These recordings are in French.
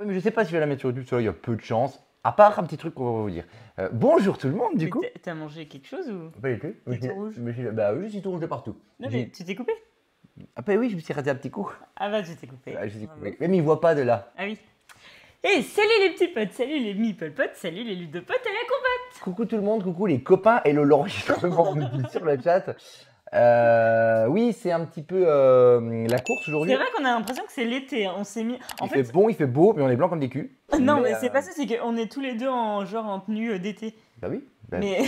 Oui, mais je sais pas si je vais la mettre sur YouTube, il y a peu de chance. À part un petit truc qu'on va vous dire. Bonjour tout le monde, du coup. T'as mangé quelque chose ou? Pas du tout. T'es tout rouge. Bah oui, je suis tout rouge de partout. Non, mais tu t'es coupé? Ah bah oui, je me suis raté un petit coup. Ah bah, tu t'es coupé. Ah, je suis Bravo. coupé. Mais il voit pas de là. Ah oui. Et salut les petits potes, salut les meeple potes, salut les ludopotes et la combatte. Coucou tout le monde, coucou les copains et le l'enregistrement on nous dit sur le chat. Oui, c'est un petit peu la course aujourd'hui. C'est vrai qu'on a l'impression que c'est l'été, hein. On s'est mis... En Il fait bon, il fait beau, mais on est blanc comme des culs. Non, mais c'est pas ça, c'est qu'on est tous les deux en genre en tenue d'été. Bah oui. Bah, Mais...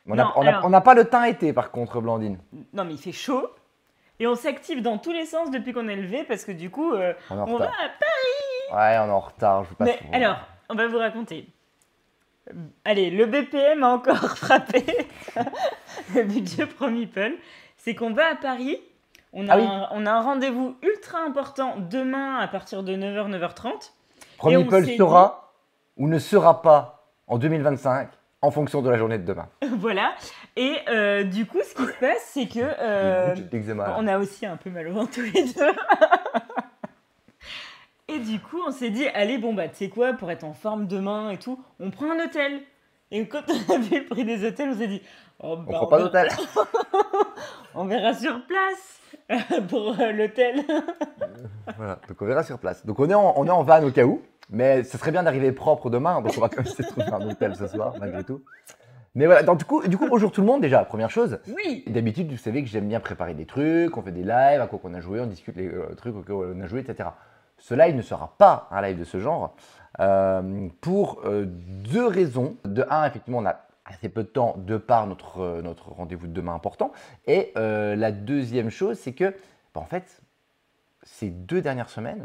on Non, alors- n'a pas le teint été par contre, Blandine. Non, mais il fait chaud. Et on s'active dans tous les sens depuis qu'on est levé parce que du coup, On est en on va retard. à Paris. Ouais, on est en retard, je veux pas Mais trop. alors, on va vous raconter. Allez, le BPM a encore frappé le budget Pro Meeple. C'est qu'on va à Paris. On a, Ah oui. on a un rendez-vous ultra important demain à partir de 9h, 9h30. Pro et on Meeple s'est sera ou ne sera pas en 2025 en fonction de la journée de demain. Voilà. Et du coup, ce qui se passe, c'est que J'ai de l'eczéma, là. on a aussi un peu mal au ventre tous les deux. Et du coup, on s'est dit, allez, bon, bah, tu sais quoi, pour être en forme demain et tout, on prend un hôtel. Et quand on a vu le prix des hôtels, on s'est dit, oh, On bah, prend pas d'hôtel. on verra sur place pour l'hôtel. Voilà, donc on verra sur place. Donc on est en van au cas où, mais ce serait bien d'arriver propre demain, donc on va quand même essayer de trouver un hôtel ce soir, malgré tout. Mais voilà, donc, du coup, bonjour tout le monde déjà, première chose. Oui. Et d'habitude, vous savez que j'aime bien préparer des trucs, on fait des lives, à quoi qu'on a joué, on discute les trucs auxquels on a joué, etc. Ce live ne sera pas un live de ce genre, pour deux raisons. De un, effectivement, on a assez peu de temps de par notre rendez-vous de demain important. Et la deuxième chose, c'est que, bah, en fait, ces 2 dernières semaines,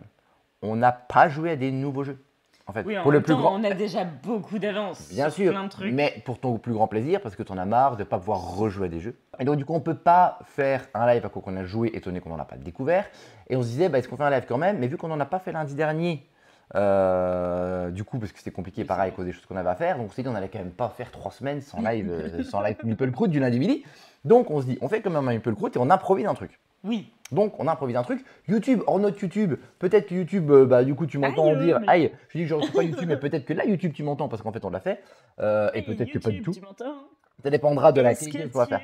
on n'a pas joué à des nouveaux jeux. En fait, Oui, en pour le même plus temps, grand, on a déjà beaucoup d'avance bien sur sûr, plein de trucs. mais pour ton plus grand plaisir, parce que tu en as marre de ne pas pouvoir rejouer à des jeux. Et donc, du coup, on ne peut pas faire un live à quoi qu'on a joué, étant donné qu'on n'en a pas découvert. Et on se disait, bah, est-ce qu'on fait un live quand même? Mais vu qu'on n'en a pas fait lundi dernier, du coup, parce que c'était compliqué, pareil, à cause des choses qu'on avait à faire, donc on s'est dit, on n'allait quand même pas faire 3 semaines sans live, sans live Meeple Croûte du lundi midi. Donc, on se dit, on fait quand même un Meeple Croûte et on improvise un truc. Oui. Donc, on improvise un truc. YouTube, hors notre YouTube, peut-être que YouTube, bah, du coup, tu m'entends Aïe, dire, mais- aïe, je dis que je ne reçois pas YouTube, mais peut-être que là, YouTube, tu m'entends parce qu'en fait, on l'a fait. Et Hey, peut-être que pas du YouTube, tout. tu m'entends? Ça dépendra de la Est-ce qualité que qu'on va faire.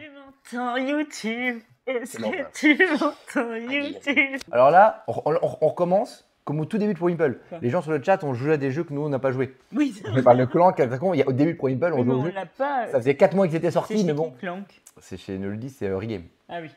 tu m'entends, YouTube? Est-ce C'est l'enfer. que tu m'entends, YouTube? Alors là, on recommence comme au tout début de Pro Meeple. Quoi? Les gens sur le chat ont joué à des jeux que nous, on n'a pas joué. Oui, c'est Enfin, le clan, il y a, au début de Pro Meeple, on Oui, mais jouait au on jeu. l'a pas. Ça faisait 4 mois qu'ils étaient C'est sortis, chez mais qui, bon. Clank? C'est chez Noldy, c'est Regame. Ah oui.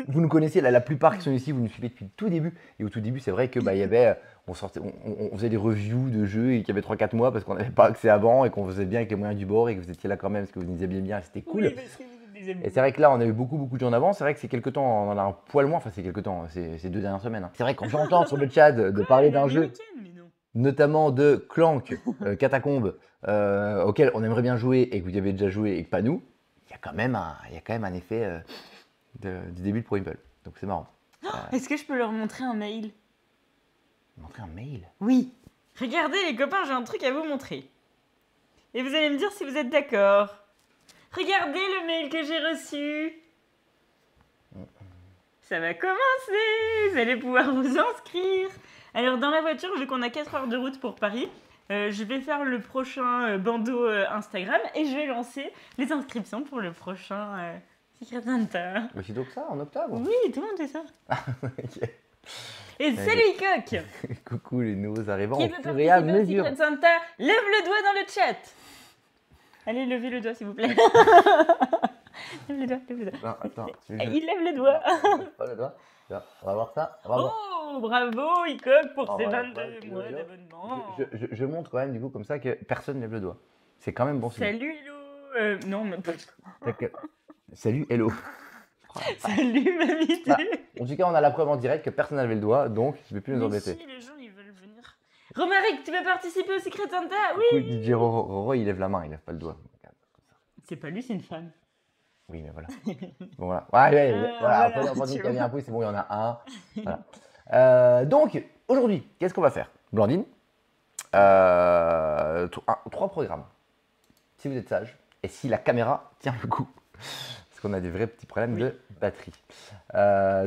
Vous nous connaissez, la plupart qui sont ici, vous nous suivez depuis le tout début. Et au tout début, c'est vrai que bah, il y avait, on faisait des reviews de jeux et qu'il y avait 3-4 mois parce qu'on n'avait pas accès avant et qu'on faisait bien avec les moyens du bord et que vous étiez là quand même parce que vous nous aimiez bien et c'était cool. Oui, parce que vous êtes des amis. Et c'est vrai que là, on a eu beaucoup de gens en avance. C'est vrai que c'est quelques temps, on en a un poil moins. Enfin, c'est quelques temps, c'est 2 dernières semaines. Hein. C'est vrai que quand j'entends sur le chat de parler d'un jeu, Mais non. notamment de Clank, Catacombe, auquel on aimerait bien jouer et que vous y avez déjà joué et que pas nous, il y a quand même un effet du début de Pro Meeple. Donc c'est marrant. Est-ce que je peux leur montrer un mail? Montrer un mail. Oui. Regardez les copains, j'ai un truc à vous montrer. Et vous allez me dire si vous êtes d'accord. Regardez le mail que j'ai reçu. Ça va commencer. Vous allez pouvoir vous inscrire. Alors dans la voiture, vu qu'on a 4 heures de route pour Paris, je vais faire le prochain bandeau Instagram et je vais lancer les inscriptions pour le prochain Secret Santa. Aussitôt que ça, en octobre. Oui, tout le monde fait ça. Ok. Et salut Coq Coucou les nouveaux arrivants qui au veut fur et à participer au mesure. Secret Santa, lève le doigt dans le chat. Allez, levez le doigt s'il vous plaît. Lève le doigt, lève le doigt. Non, attends. Il lève le doigt. Pas le doigt. Tiens, on va voir ça. On va voir. Oh, bravo Icoq pour Oh, ses voilà, 22 ouais, mois ouais. d'abonnement. Je montre quand même du coup comme ça que personne lève le doigt. C'est quand même bon signe. Salut Hello. Non, mais... Salut, hello. Salut mamie. Bah, en tout cas, on a la preuve en direct que personne n'a levé le doigt, donc je ne vais plus nous Mais embêter. si, les gens ils veulent venir. Romaric, tu veux participer au Secret Santa? Du Oui. coup, DJ Roro, il lève la main, il lève pas le doigt. C'est pas lui, c'est une femme. Oui, mais voilà. Bon, voilà. Ouais, voilà. voilà, Après, on dit tu qu'il y avait vois. un pouce, c'est bon, il y en a un. Voilà. Donc, aujourd'hui, qu'est-ce qu'on va faire? Blandine, 3 programmes. Si vous êtes sage et si la caméra tient le coup. Parce qu'on a des vrais petits problèmes de batterie.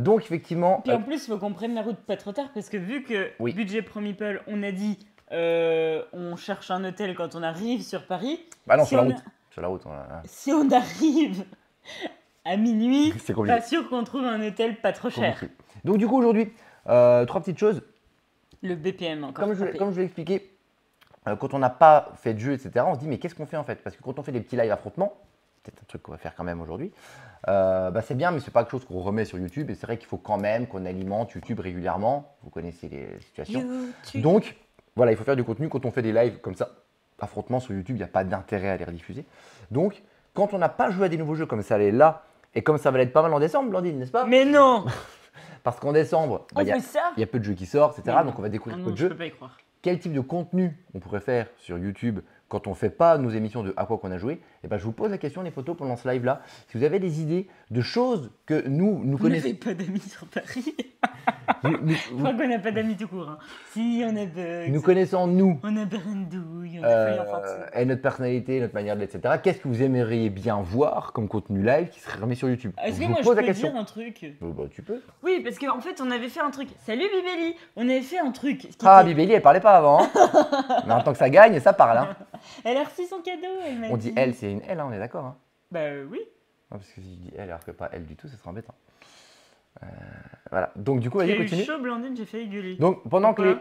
Donc, effectivement. Puis en plus, il faut qu'on prenne la route pas trop tard parce que vu que Oui. budget Pro Meeple, on a dit on cherche un hôtel quand on arrive sur Paris. Bah non, Si sur la on route. Sur la route, Si on arrive à minuit, c'est compliqué. pas sûr qu'on trouve un hôtel pas trop cher. Compliqué. Donc du coup, aujourd'hui, 3 petites choses. Le BPM encore. Comme je frappé. l'ai expliqué, quand on n'a pas fait de jeu, etc., on se dit mais qu'est-ce qu'on fait en fait? Parce que quand on fait des petits lives affrontements, c'est un truc qu'on va faire quand même aujourd'hui, bah, c'est bien, mais c'est pas quelque chose qu'on remet sur YouTube. Et c'est vrai qu'il faut quand même qu'on alimente YouTube régulièrement. Vous connaissez les situations. YouTube. Donc voilà, il faut faire du contenu. Quand on fait des lives comme ça, affrontements sur YouTube, il n'y a pas d'intérêt à les rediffuser. Donc quand on n'a pas joué à des nouveaux jeux comme ça l'est là, et comme ça va l'être pas mal en décembre, Blandine, n'est-ce pas? Mais non. Parce qu'en décembre, bah, On il y a- fait ça. il y a peu de jeux qui sortent, etc. Mais Donc on va découvrir Ah peu non, de je jeux. peux pas y croire. Quel type de contenu on pourrait faire sur YouTube quand on ne fait pas nos émissions de à quoi qu'on a joué? Et ben, je vous pose la question, les potos, pendant ce live-là. Si vous avez des idées de choses que nous Vous connaissons. n'avez pas d'amis sur Paris. nous- nous- Je crois qu'on n'a pas d'amis tout court. Hein. Si, on a Bugs, nous connaissons, nous, on a Brandouille, on a Feuille en Fantine. et notre personnalité, notre manière d'être, etc. Qu'est-ce que vous aimeriez bien voir comme contenu live qui serait remis sur YouTube? Est-ce Je que vous moi je pose peux la question. dire un truc? Bah, tu peux. Oui, parce qu'en fait, on avait fait un truc. Salut Bibelli. On avait fait un truc. Qui Ah, était- Bibelli, elle parlait pas avant. Hein. Mais en tant que ça gagne, ça parle. Hein. Elle a reçu son cadeau. Elle m'a On dit elle, c'est une elle, hein, on est d'accord. Hein. Bah oui. Non, parce que si je dis elle alors que pas elle du tout, ça serait embêtant. Voilà. Donc du coup, J'ai vas-y, eu continue. chaud, Blandine, j'ai failli gueuler. Donc pendant que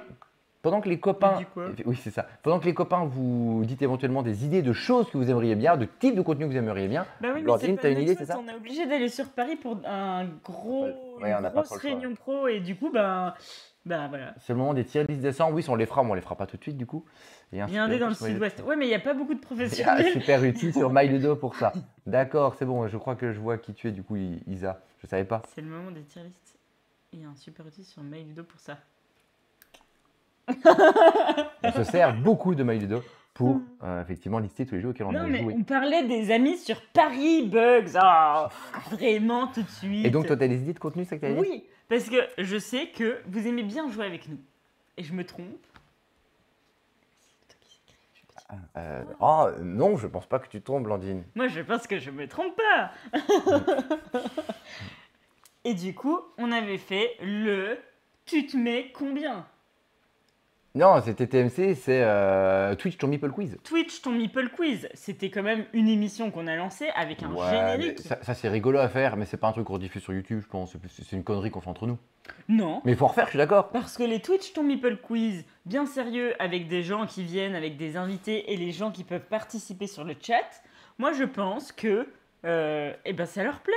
Pourquoi les copains, Tu dis quoi oui c'est ça. Pendant que les copains vous dites éventuellement des idées de choses que vous aimeriez bien, de types de contenu que vous aimeriez bien. Bah oui, mais Blandine, c'est pas t'as une notre idée, faute, c'est ça? On est obligé d'aller sur Paris pour un gros, Ouais, on une n'a pas grosse trop le choix. réunion pro et du coup, bah voilà. C'est le moment des tier list décembre. Oui, on les fera, mais on les fera pas tout de suite du coup. Il y a un dé dans le sud-ouest. Ouais, mais il n'y a pas beaucoup de Ah, professionnels. super utile sur MyLudo pour ça. D'accord, c'est bon. Je crois que je vois qui tu es du coup, Isa. Je savais pas. C'est le moment des tier lists. Il y a un super outil sur MyLudo pour ça. On se sert beaucoup de MyLudo pour effectivement lister tous les jeux auxquels on Non, a mais joué. on parlait des amis sur Paris Bugs. Ah, vraiment tout de suite. Et donc toi, tu as des idées de contenu, c'est ça que tu as dit? Oui, parce que je sais que vous aimez bien jouer avec nous. Et je me trompe. C'est toi qui s'écris, je peux dire. Non, je pense pas que tu tombes, Blandine. Moi, je pense que je me trompe pas. Et du coup, on avait fait le tu te mets combien? Non, c'était TMC, c'est Twitch ton Meeple Quiz. Twitch ton Meeple Quiz. C'était quand même une émission qu'on a lancée avec un Ouais, générique. mais ça c'est rigolo à faire, mais c'est pas un truc qu'on diffuse sur YouTube, je pense. C'est une connerie qu'on fait entre nous. Non. Mais il faut en refaire, je suis d'accord. Parce que les Twitch ton Meeple Quiz, bien sérieux, avec des gens qui viennent, avec des invités et les gens qui peuvent participer sur le chat, moi je pense que eh ben, ça leur plaît.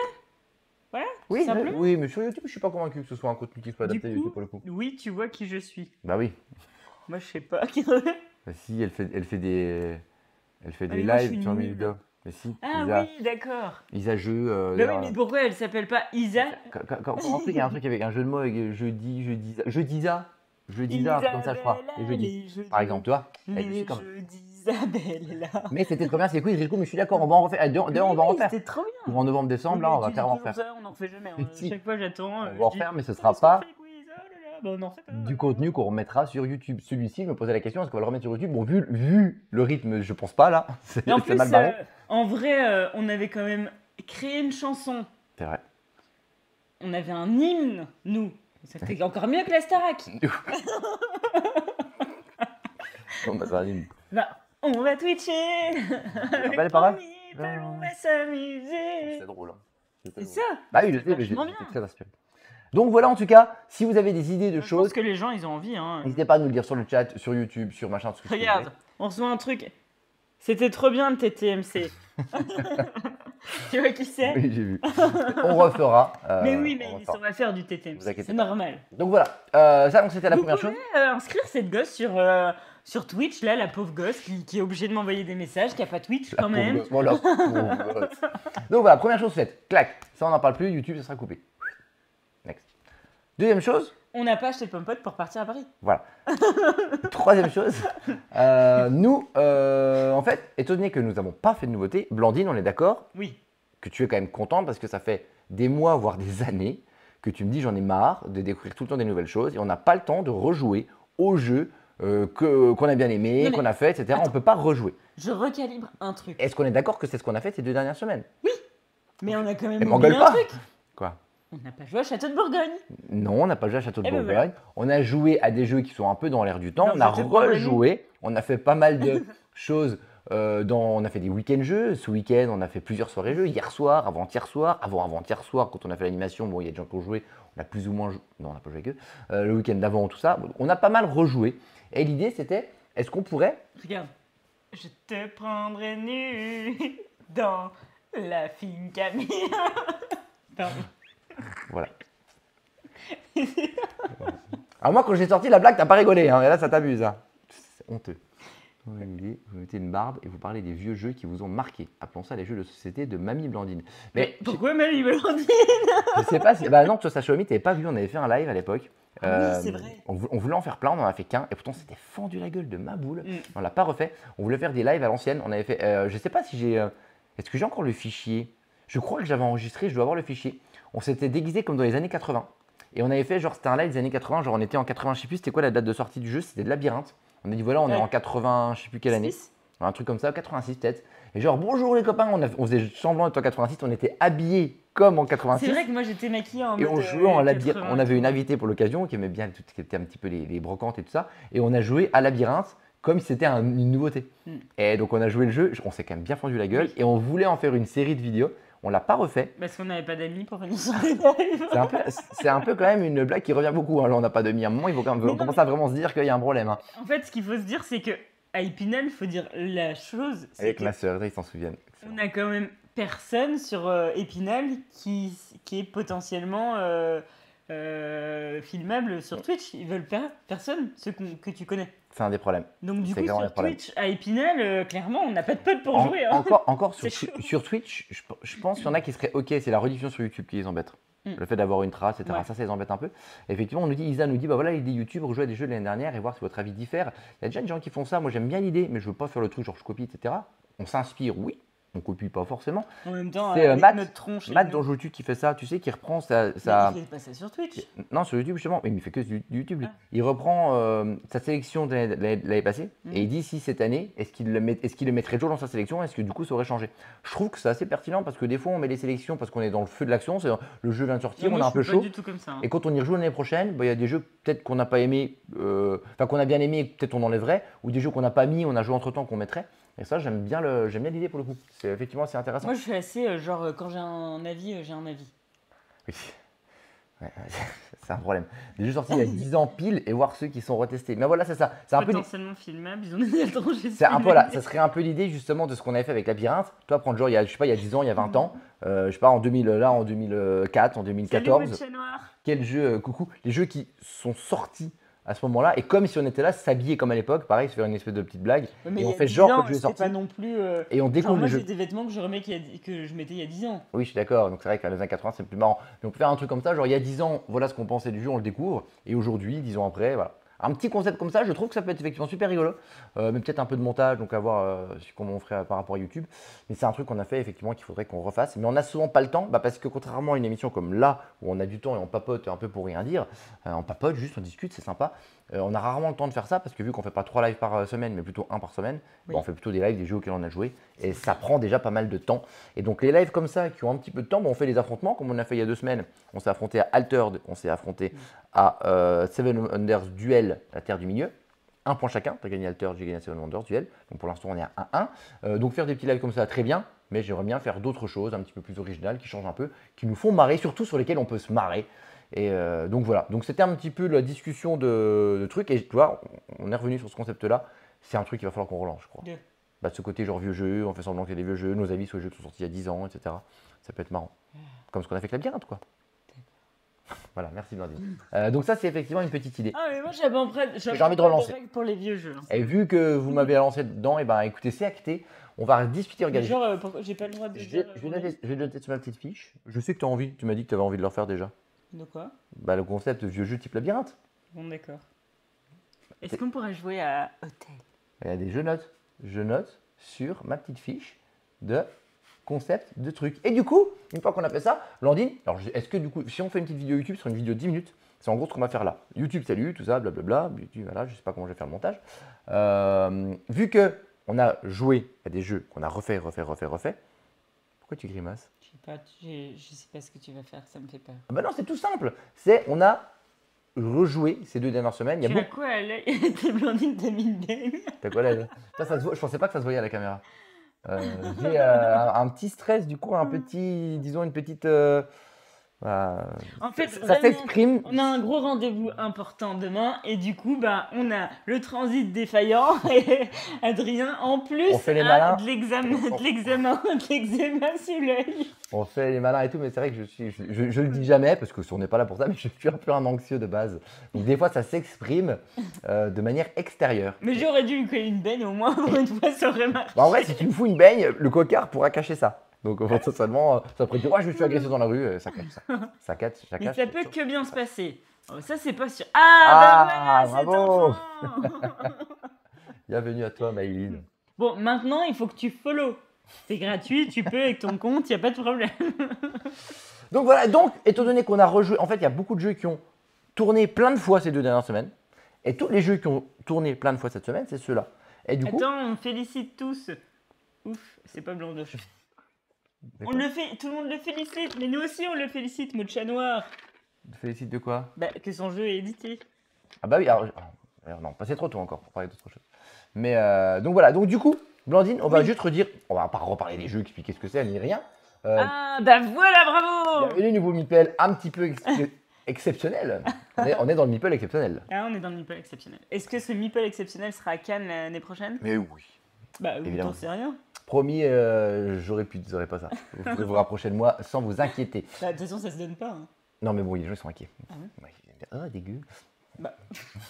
Voilà, Oui, simplement. oui, mais sur YouTube, je suis pas convaincu que ce soit un contenu qui soit Du adapté à coup, YouTube pour le coup. oui, tu vois qui je suis. Bah oui. Moi je sais pas. Bah si, elle fait des mais moi, je suis lives sur nulle. Meeple. Mais si, Ah Isa, oui, d'accord. Isa jeu. Bah oui, d'ailleurs, mais pourquoi elle s'appelle pas Isa? il y a un truc avec un jeu de mots avec jeudisa, un truc comme ça, je crois. Les jeudis. Par exemple, tu vois. Elle Les suit comme- jeux d'Isabelle là. Mais c'était trop bien, c'est cool, mais je suis d'accord, on va en refaire. D'ailleurs, on va en Oui, refaire. C'était trop bien. Pour en novembre-décembre, là, on va carrément en refaire. Ça, on en refait jamais. hein. Si. Chaque fois j'attends. On je va en dis, refaire, mais ce est-ce sera qu'on pas fait le quiz? Oh là là, bah, on en fait pas. du contenu qu'on remettra sur YouTube. Celui-ci, je me posais la question, est-ce qu'on va le remettre sur YouTube? Bon, vu le rythme, je pense pas là. C'est Mais en c'est plus, mal barré. en vrai, on avait quand même créé une chanson. C'est vrai. On avait un hymne, nous. C'était encore mieux que la Starac. Bon, bah, ça va aller. Bah, on va twitcher. Avec pas les paroles Meeple, on va s'amuser. C'est drôle. Hein. C'est ça. Bah oui, je sais, mais vachement j'étais bien. très inspiré. Donc voilà, en tout cas, si vous avez des idées de Je choses, pense que les gens, ils ont envie. Hein. n'hésitez pas à nous le dire sur le chat, sur YouTube, sur machin, tout ce que vous Regarde, voulez. on reçoit un truc. C'était trop bien le TTMC. Tu vois qui c'est? Oui, j'ai vu. On refera. Mais oui, mais on ils refera. sont à faire du Vous TTMC. inquiétez C'est pas. normal. Donc voilà, ça donc c'était la Vous première pouvez chose. inscrire cette gosse sur Twitch, là, la pauvre gosse qui est obligée de m'envoyer des messages, qui a pas Twitch quand même. Voilà. Donc voilà, première chose faite, clac. Ça on n'en parle plus, YouTube ça sera coupé. Next. Deuxième chose, On n'a pas acheté de pompotes pour partir à Paris. voilà. Troisième chose, nous, en fait, étant donné que nous n'avons pas fait de nouveautés, Blandine, on est d'accord Oui. que tu es quand même contente parce que ça fait des mois, voire des années, que tu me dis j'en ai marre de découvrir tout le temps des nouvelles choses et on n'a pas le temps de rejouer aux jeux qu'on a bien aimé, Non, mais qu'on a fait, etc. On attends. ne peut pas rejouer. Je recalibre un truc. Est-ce qu'on est d'accord que c'est ce qu'on a fait ces 2 dernières semaines? Mais on a quand même Mais oublié m'engueule un pas. truc. Quoi? On n'a pas joué à Château de Bourgogne. Non, on n'a pas joué à Château de Eh ben Bourgogne. voilà. On a joué à des jeux qui sont un peu dans l'air du temps. Dans On a Château de Bourgogne. rejoué. On a fait pas mal de choses. On a fait des week-ends jeux. Ce week-end, on a fait plusieurs soirées jeux. Hier soir, avant-hier soir, avant-avant-hier soir, quand on a fait l'animation, bon, il y a des gens qui ont joué. On a plus ou moins joué. Non, on n'a pas joué avec eux. Le week-end d'avant, tout ça. On a pas mal rejoué. Et l'idée, c'était, est-ce qu'on pourrait. Regarde. Je te prendrai nu dans la fine Camille. Pardon. Voilà. Alors moi, quand j'ai sorti la blague, t'as pas rigolé, hein, et là, ça t'abuse. Hein. C'est honteux. Vous mettez une barbe et vous parlez des vieux jeux qui vous ont marqué. Appelons ça les jeux de société de Mamie Blandine. Mais pourquoi Mamie Blandine? Je sais pas si... Bah non, toi, Sacha Omi, t'avais pas vu, on avait fait un live à l'époque. Oui, c'est vrai. On voulait en faire plein, on en a fait qu'un, et pourtant c'était fendu la gueule de ma boule. On l'a pas refait. On voulait faire des lives à l'ancienne. On avait fait... je sais pas si j'ai... Est-ce que j'ai encore le fichier? Je crois que j'avais enregistré, je dois avoir le fichier. On s'était déguisé comme dans les années 80. Et on avait fait, genre, c'était un live des années 80, genre on était en 80, je sais plus, c'était quoi la date de sortie du jeu, c'était de Labyrinthe. On a dit, voilà, on est en 80, je sais plus quelle année. Un truc comme ça, 86 peut-être. Et genre, bonjour les copains, on faisait semblant d'être en 86, on était habillés comme en 86. C'est vrai que moi j'étais maquillée en et mode. on jouait en labyrinthe. 80. On avait une invitée pour l'occasion qui aimait bien tout ce qui était un petit peu les brocantes et tout ça. Et on a joué à Labyrinthe comme si c'était une nouveauté. Et donc on a joué le jeu, on s'est quand même bien fendu la gueule. Et on voulait en faire une série de vidéos. On l'a pas refait. Parce qu'on n'avait pas d'amis pour venir sur les lives. C'est un peu quand même une blague qui revient beaucoup. Hein. Là, on n'a pas d'amis. À un moment, il faut quand même commencer à vraiment se dire qu'il y a un problème. Hein. En fait, ce qu'il faut se dire, c'est que à Épinal, il faut dire la chose. Avec ma sœur, ils s'en souviennent. On a quand même personne sur Épinal qui est potentiellement filmable sur Twitch. Ils veulent pas personne, ceux que tu connais. C'est un des problèmes. Donc du C'est coup, vraiment sur Twitch, à Épinal, clairement, on n'a pas de potes pour jouer. Hein. Encore sur Twitch, je pense qu'il y en a qui seraient OK. C'est la rediffusion sur YouTube qui les embête. Le fait d'avoir une trace, etc. Ouais. Ça les embête un peu. Effectivement, Isa nous dit, bah voilà, l'idée YouTube, rejouer à des jeux de l'année dernière et voir si votre avis diffère. Il y a déjà des gens qui font ça. Moi, j'aime bien l'idée, mais je veux pas faire le truc genre je copie, etc. On s'inspire, oui. On copie pas forcément. En même temps, c'est notre tronche. Matt dans Joutu qui fait ça, tu sais, qui reprend sa. Il fait pas ça sur Twitch. Non, sur YouTube justement, mais il fait que sur YouTube. Ah. Il reprend sa sélection de l'année passée et il dit si cette année, est-ce qu'il le mettrait toujours dans sa sélection, est-ce que du coup ça aurait changé. Je trouve que c'est assez pertinent parce que des fois on met les sélections parce qu'on est dans le feu de l'action, le jeu vient de sortir, on est un peu chaud. Pas du tout comme ça, hein. Et quand on y rejoue l'année prochaine, il y a des jeux peut-être qu'on n'a pas aimé, enfin qu'on a bien aimé, peut-être on enlèverait, ou des jeux qu'on n'a pas mis, on a joué entre temps qu'on mettrait. Et ça, j'aime bien l'idée pour le coup. C'est effectivement assez intéressant. Moi, je suis assez genre quand j'ai un avis, j'ai un avis. Oui. Ouais, c'est un problème. Des jeux sortis il y a 10 ans pile et voir ceux qui sont retestés. Mais voilà, c'est ça. C'est un potentiellement filmable, ils ont donné le temps. C'est un peu là. Ça serait un peu l'idée justement de ce qu'on avait fait avec Labyrinthe. Toi, prendre genre, il y a 10 ans, il y a 20 ans. Je sais pas, en 2004, en 2014. Salut, quel jeu, coucou. Les jeux qui sont sortis à ce moment-là, et comme si on était là, s'habiller comme à l'époque, pareil, se faire une espèce de petite blague, mais et on fait genre que le jeu est sorti. Pas non plus, et on découvre le jeu. Moi, j'ai des vêtements que je mettais il y a 10 ans. Oui, je suis d'accord, donc c'est vrai qu'à les années 80, c'est plus marrant. Mais on peut faire un truc comme ça, genre il y a 10 ans, voilà ce qu'on pensait du jeu, on le découvre, et aujourd'hui, 10 ans après, voilà. Un petit concept comme ça, je trouve que ça peut être effectivement super rigolo, mais peut-être un peu de montage, donc à voir comment on ferait par rapport à YouTube. Mais c'est un truc qu'on a fait effectivement qu'il faudrait qu'on refasse. Mais on n'a souvent pas le temps, parce que contrairement à une émission comme là, où on a du temps et on papote un peu pour rien dire, on papote juste, on discute, c'est sympa. On a rarement le temps de faire ça, parce que vu qu'on ne fait pas 3 lives par semaine, mais plutôt 1 par semaine, oui. On fait plutôt des lives des jeux auxquels on a joué, et ça prend déjà pas mal de temps. Et donc les lives comme ça, qui ont un petit peu de temps, on fait des affrontements, comme on a fait il y a 2 semaines. On s'est affronté à Altered, on s'est affronté à Seven Wonders Duel, la Terre du Milieu. 1 point chacun, tu as gagné Altered, j'ai gagné Seven Wonders Duel. Donc pour l'instant, on est à 1-1. Donc faire des petits lives comme ça, très bien, mais j'aimerais bien faire d'autres choses un petit peu plus originales, qui changent un peu, qui nous font marrer, surtout sur lesquelles on peut se marrer. Et donc voilà, donc c'était un petit peu la discussion de trucs, et tu vois, on est revenu sur ce concept-là. C'est un truc qu'il va falloir qu'on relance, je crois. De ce côté genre vieux jeux, on fait semblant qu'il y a des vieux jeux, nos avis sur les jeux qui sont sortis il y a 10 ans, etc. Ça peut être marrant. Comme ce qu'on a fait avec Labyrinthe, quoi. Voilà, merci Blandine. Donc ça, c'est effectivement une petite idée. Ah, mais moi, j'ai envie de relancer. Pour les vieux jeux. Et vu que vous m'avez lancé dedans, et ben écoutez, c'est acté. On va discuter, regarder. Genre, j'ai pas le droit de dire. Je vais noter sur ma petite fiche. Je sais que tu as envie, tu m'as dit que tu avais envie de le refaire déjà. De quoi? Bah, le concept de vieux jeu type Labyrinthe. Bon, d'accord. Est-ce qu'on pourrait jouer à Hôtel? Il y a des jeux notes. Je note sur ma petite fiche de concept de trucs. Et du coup, une fois qu'on a fait ça, Blandine, alors est-ce que du coup, si on fait une petite vidéo YouTube sur une vidéo de 10 minutes, c'est en gros ce qu'on va faire là. YouTube, salut, tout ça, blablabla. YouTube, voilà, je sais pas comment je vais faire le montage. Vu que on a joué à des jeux qu'on a refait. Pourquoi tu grimaces? sais pas, je sais pas ce que tu vas faire, ça me fait peur. Ah bah non, c'est tout simple. On a rejoué ces 2 dernières semaines. Il y a Tu as beaucoup. quoi à l'œil? T'es Blandine, t'as mis une baigne. T'as quoi là? Ça se voit. Je pensais pas que ça se voyait à la caméra. J'ai un petit stress, du coup, disons une petite. Voilà. En fait, Ça vraiment, s'exprime. on a un gros rendez-vous important demain et du coup, bah, on a le transit défaillant et Adrien, en plus, On fait les a malins. de l'examen sous l'œil. On fait les malins et tout, mais c'est vrai que je le dis jamais parce que on n'est pas là pour ça, mais je suis un peu un anxieux de base. Donc des fois, ça s'exprime de manière extérieure. Mais j'aurais dû lui coller une baigne au moins pour une fois, ça aurait marché. Bah, en vrai, si tu me fous une baigne, le cocard pourra cacher ça. Donc potentiellement, ça pourrait dire, ouais, je me suis agressé dans la rue, ça cache ça. Ça cache, ça Mais cache. ça peut que bien se passer. Oh, ça, c'est pas sûr. Ah, bah voilà, bravo. cet enfant. Bienvenue à toi, Maïline. Bon, maintenant, il faut que tu follow. C'est gratuit, tu peux avec ton compte, il n'y a pas de problème. Donc voilà, donc, étant donné qu'on a rejoué, en fait, il y a beaucoup de jeux qui ont tourné plein de fois ces 2 dernières semaines. Et tous les jeux qui ont tourné plein de fois cette semaine, c'est ceux-là. Et du coup, Attends, on félicite tous. Ouf, c'est pas Blandoche. On le fait, tout le monde le félicite, mais nous aussi on le félicite, mot de chat noir. félicite de quoi? Bah, que son jeu est édité. Ah bah oui, alors non, pas c'est trop tôt encore pour parler d'autre chose. Mais donc voilà, donc du coup, Blandine, on va Oui. juste redire, on va pas reparler des jeux, expliquer ce que c'est, ni rien. Ah, bah voilà, bravo. Il y avait le nouveau Meeple un petit peu exceptionnel. On est dans le Meeple exceptionnel. Ah, on est dans le Meeple exceptionnel. Est-ce que ce Meeple exceptionnel sera à Cannes l'année prochaine? Mais oui. Bah, Évidemment. t'en sais rien. Promis, j'aurais pas ça. Vous pouvez vous rapprocher de moi sans vous inquiéter. Bah, de toute façon, ça se donne pas. Hein. Non mais bon, les gens ils sont inquiets. Ah ouais? Ouais, dégueu. Bah,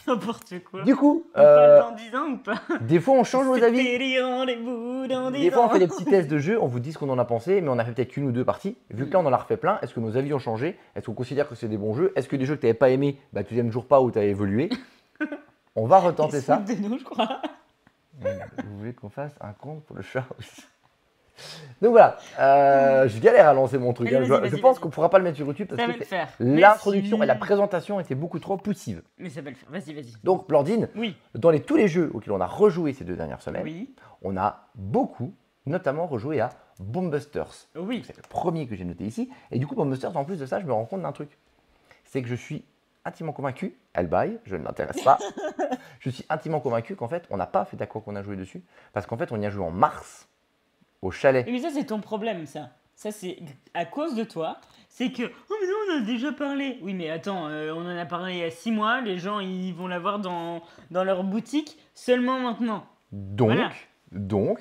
n'importe quoi. Du coup, On parle dans 10 ans ou pas? des fois on change nos avis. C'était rendez-vous dans 10 Des fois, on ans. fait des petits tests de jeu, on vous dit ce qu'on en a pensé, mais on a fait peut-être 1 ou 2 parties. Vu que là, on en a refait plein, est-ce que nos avis ont changé? Est-ce qu'on considère que c'est des bons jeux? Est-ce que des jeux que tu n'avais pas aimés, bah, tu les aimes toujours pas ou tu as évolué? On va retenter Ils ça. se foutent de nous, je crois. Vous voulez qu'on fasse un compte pour le chat aussi? Donc voilà, je galère à lancer mon truc. Allez, hein. vas-y, Je vas-y, pense vas-y. qu'on ne pourra pas le mettre sur YouTube Ça parce va que le faire. l'introduction Mais et la si. présentation étaient beaucoup trop poussives. Mais ça va le faire. Vas-y, vas-y. Donc, Blandine, Oui. dans tous les jeux auxquels on a rejoué ces 2 dernières semaines, Oui. on a beaucoup, notamment rejoué à Boombusters. Oui. C'est le premier que j'ai noté ici. Et du coup, Boombusters, en plus de ça, je me rends compte d'un truc. C'est que je suis intimement convaincu, elle baille, je ne l'intéresse pas. Je suis intimement convaincu qu'en fait, on n'a pas fait d'accord qu'on a joué dessus. Parce qu'en fait, on y a joué en mars, au chalet. Mais ça, c'est ton problème, ça. Ça, c'est à cause de toi. C'est que, oh, mais non, on en a déjà parlé. Oui, mais attends, on en a parlé il y a 6 mois. Les gens, ils vont l'avoir dans leur boutique seulement maintenant. Donc, Voilà.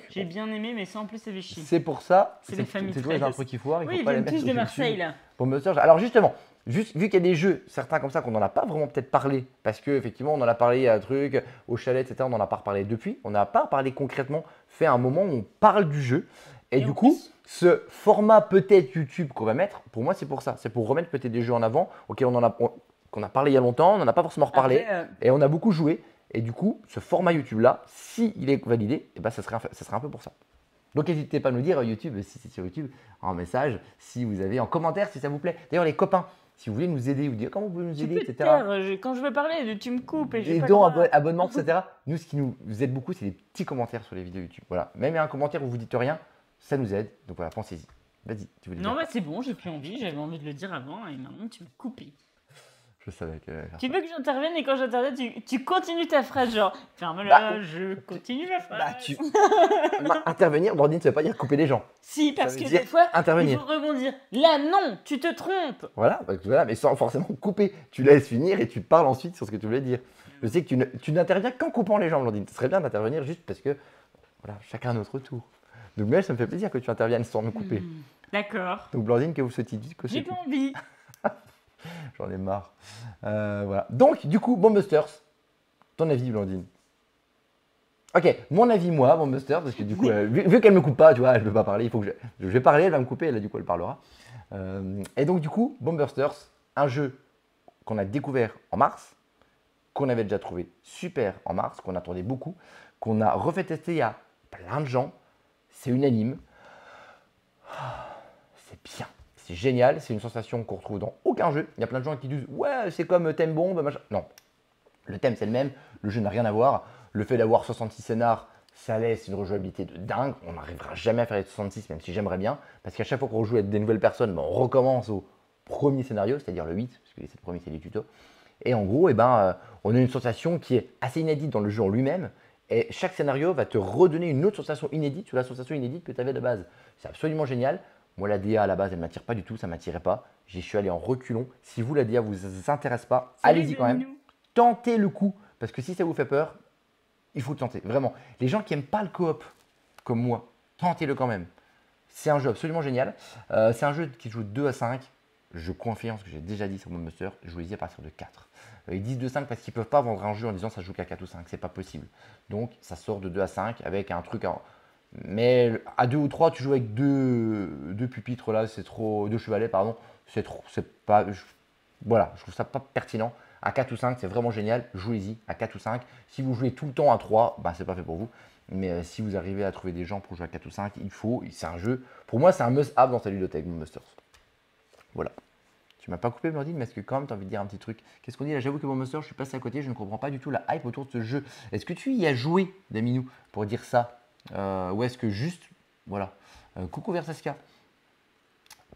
J'ai bien aimé, mais ça, en plus, ça fait chier. c'est pour ça. C'est les familles toujours les très- infos qu'il faut voir. Il Oui, faut ils pas les viennent mettre tous sur de YouTube. Marseille, là. Boombusters. Alors justement, vu qu'il y a des jeux, certains comme ça, qu'on n'en a pas vraiment peut-être parlé, parce qu'effectivement, on en a parlé il y a un truc, au chalet, etc., on n'en a pas reparlé depuis, on n'a pas parlé concrètement, fait un moment où on parle du jeu. Et Et du en coup, plus- ce format peut-être YouTube qu'on va mettre, pour moi, c'est pour ça. C'est pour remettre peut-être des jeux en avant auxquels qu'on a parlé il y a longtemps, on n'en a pas forcément reparlé, Après, et on a beaucoup joué. Et du coup, ce format YouTube-là, s'il est validé, eh ben, ça serait un peu pour ça. Donc n'hésitez pas à nous dire YouTube, si c'est sur YouTube, en message, si vous avez en commentaire, si ça vous plaît. D'ailleurs les copains, si vous voulez nous aider ou dire comment vous pouvez nous tu aider, peux te etc. taire, quand je veux parler, tu me coupes et j'ai Les pas le dons, droit. abonnements, etc. Nous, ce qui nous aide beaucoup, c'est les petits commentaires sur les vidéos YouTube. Voilà. Même un commentaire où vous dites rien, ça nous aide. Donc voilà, pensez-y. Vas-y, tu voulais Non, dire. bah c'est bon, j'ai plus envie. J'avais envie de le dire avant et maintenant tu me coupes. Je savais que. Tu veux que j'intervienne et quand j'interviens, tu continues ta phrase, genre ferme-la, Bah, je continue ma phrase. Intervenir, Blandine, ça veut pas dire couper les gens. Si, parce Ça veut que dire des fois, intervenir. il faut rebondir. Là, non, tu te trompes. Voilà, mais sans forcément couper. Tu laisses finir et tu parles ensuite sur ce que tu voulais dire. Je sais que tu n'interviens qu'en coupant les gens, Blandine. Ce serait bien d'intervenir juste parce que, voilà, chacun à notre tour. Donc, mais ça me fait plaisir que tu interviennes sans me couper. D'accord. Donc, Blandine, que vous souhaitez dire que J'ai c'est pas envie. J'en ai marre. Voilà. Donc, du coup, Boombusters, ton avis, Blandine? Ok, mon avis, moi, Boombusters, parce que du coup, vu qu'elle me coupe pas, tu vois, elle ne peut pas parler, il faut que je vais parler, elle va me couper, et là, du coup, elle parlera. Et donc, du coup, Boombusters, un jeu qu'on a découvert en mars, qu'on avait déjà trouvé super en mars, qu'on attendait beaucoup, qu'on a refait tester à plein de gens. C'est unanime. C'est bien. C'est génial. C'est une sensation qu'on retrouve dans aucun jeu. Il y a plein de gens qui disent ouais, c'est comme thème bombe, machin. Non. Le thème, c'est le même. Le jeu n'a rien à voir. Le fait d'avoir 66 scénars, Ça laisse une rejouabilité de dingue. On n'arrivera jamais à faire les 66, même si j'aimerais bien. Parce qu'à chaque fois qu'on rejoue avec des nouvelles personnes, on recommence au premier scénario, c'est-à-dire le 8, parce que les 7 premiers, c'est des tutos. Et en gros, on a une sensation qui est assez inédite dans le jeu en lui-même. Et chaque scénario va te redonner une autre sensation inédite sur la sensation inédite que tu avais de base. C'est absolument génial. Moi, la DA à la base, elle ne m'attire pas du tout, ça ne m'attirait pas. J'y suis allé en reculons. Si vous, la DA vous intéresse pas, allez-y quand même. Tentez le coup, parce que si ça vous fait peur, il faut le tenter, vraiment. Les gens qui n'aiment pas le coop, comme moi, tentez-le quand même. C'est un jeu absolument génial. C'est un jeu qui joue 2 à 5. Je confirme ce que j'ai déjà dit sur mon Monster, jouez-y à partir de 4. Ils disent de 5 parce qu'ils ne peuvent pas vendre un jeu en disant ça joue qu'à 4 ou 5, c'est pas possible. Donc ça sort de 2 à 5 avec un truc. Mais à 2 ou 3, tu joues avec deux pupitres là, c'est trop. Deux chevalets, pardon. C'est trop. C'est pas. Voilà, je trouve ça pas pertinent. À 4 ou 5, c'est vraiment génial. Jouez-y à 4 ou 5. Si vous jouez tout le temps à 3, bah, c'est pas fait pour vous. Mais si vous arrivez à trouver des gens pour jouer à 4 ou 5, il faut. C'est un jeu. Pour moi, c'est un must-have dans ta ludothèque, mon Monsters. Voilà. Tu m'as pas coupé, Blondine, mais est-ce que quand même tu as envie de dire un petit truc? Qu'est-ce qu'on dit là? J'avoue que mon Monster, je suis passé à côté, je ne comprends pas du tout la hype autour de ce jeu. Est-ce que tu y as joué, Daminou, pour dire ça? Ou est-ce que juste. Voilà. Coucou Versaska.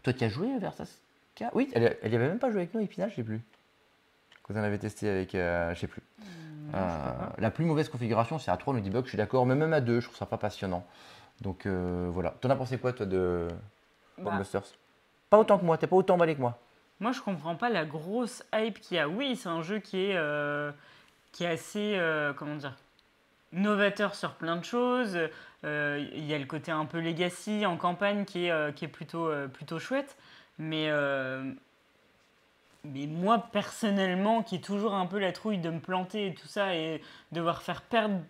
Toi, tu as joué Versaska? Oui, elle y avait même pas joué avec nous, Épinal, je sais plus. Que vous en avez testé avec. Je sais plus. La plus mauvaise configuration, c'est à 3, nous dit Bug, je suis d'accord, mais même à 2, je trouve ça pas passionnant. Donc voilà. T'en as pensé quoi, toi, de Monsters? Pas autant que moi, t'es pas autant emballé que moi. Moi, je comprends pas la grosse hype qu'il y a. Oui, c'est un jeu qui est assez, comment dire, novateur sur plein de choses. Il y a le côté un peu legacy en campagne qui est plutôt chouette. Mais moi, personnellement, qui ai toujours un peu la trouille de me planter et tout ça, et devoir faire perdre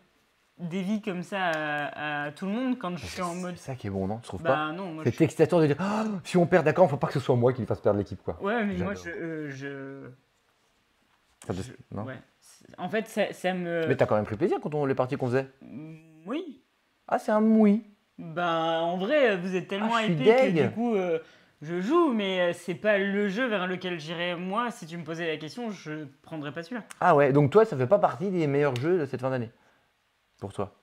des vies comme ça à tout le monde quand je suis en mode. C'est ça qui est bon, non? Tu trouves Bah pas? non, moi C'est excitateur de dire si on perd, d'accord, il faut pas que ce soit moi qui lui fasse perdre l'équipe, quoi. Ouais, mais moi Non. Ouais. En fait, ça me. Mais t'as quand même pris plaisir quand les parties qu'on faisait. Oui. Ah, c'est un oui. Bah, en vrai, vous êtes tellement je suis hypé que deg. du coup, je joue, mais c'est pas le jeu vers lequel j'irais. Moi, si tu me posais la question, je prendrais pas celui-là. Ah ouais, donc toi, ça fait pas partie des meilleurs jeux de cette fin d'année? Pour toi?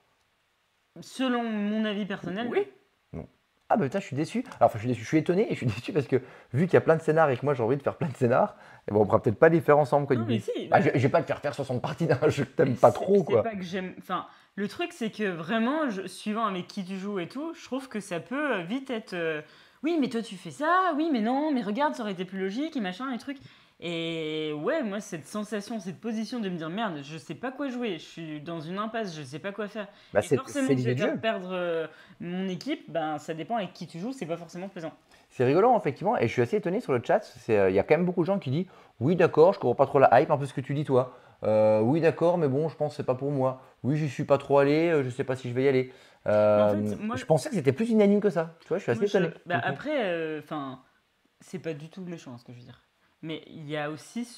Selon mon avis personnel. Oui. Non. Ah bah putain, je suis déçu. Alors, enfin, je suis déçu, je suis étonné et je suis déçu parce que vu qu'il y a plein de scénars et que moi j'ai envie de faire plein de scénars, eh ben, on pourra peut-être pas les faire ensemble, quoi. Non, mais si. Bah, je vais pas te faire 60 parties d'un jeu que t'aimes pas trop, quoi. C'est pas que j'aime. Enfin, le truc, c'est que vraiment, suivant avec qui tu joues et tout, je trouve que ça peut vite être. Oui, mais toi tu fais ça, oui, mais non, mais regarde, ça aurait été plus logique et machin et trucs. Et ouais, moi, cette sensation, cette position de me dire merde, je sais pas quoi jouer, je suis dans une impasse, je sais pas quoi faire. Bah, Et forcément, je l'idée vais du faire jeu. perdre mon équipe, ben ça dépend avec qui tu joues, c'est pas forcément plaisant. C'est rigolo, effectivement, et je suis assez étonné sur le chat. Il y a quand même beaucoup de gens qui disent oui, d'accord, je comprends pas trop la hype, un peu ce que tu dis, toi. Oui, d'accord, mais bon, je pense que c'est pas pour moi. Oui, j'y suis pas trop allé, je sais pas si je vais y aller. En fait, moi, je pensais que c'était plus unanime que ça. Tu vois, je suis assez étonné. Après, enfin, c'est pas du tout méchant ce que je veux dire. Mais il y a aussi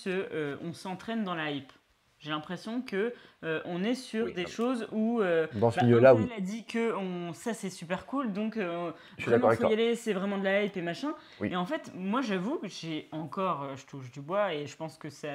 on s'entraîne dans la hype. J'ai l'impression que on est sur des choses où dans ce milieu-là, oui. a dit que ça c'est super cool, donc je suis d'accord avec faut y toi. aller, c'est vraiment de la hype et machin. Oui. Et en fait, moi j'avoue que j'ai encore, je touche du bois et je pense que ça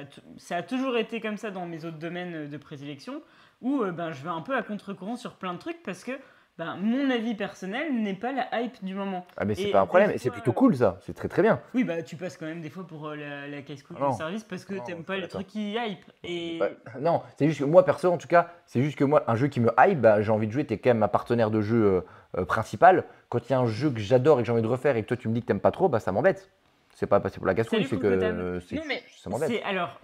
a toujours été comme ça dans mes autres domaines de prédilection, où je vais un peu à contre-courant sur plein de trucs parce que mon avis personnel n'est pas la hype du moment. Ah mais c'est pas un problème, et c'est plutôt cool ça, c'est très très bien. Oui, bah tu passes quand même des fois pour la casse-couille du service parce que t'aimes pas les trucs qui hype. Et... non, c'est juste que moi perso en tout cas, c'est juste que moi, un jeu qui me hype, j'ai envie de jouer, t'es quand même ma partenaire de jeu principal. Quand il y a un jeu que j'adore et que j'ai envie de refaire et que toi tu me dis que t'aimes pas trop, ça m'embête. C'est pas passer pour la casse-couille, c'est que ça m'embête. Alors,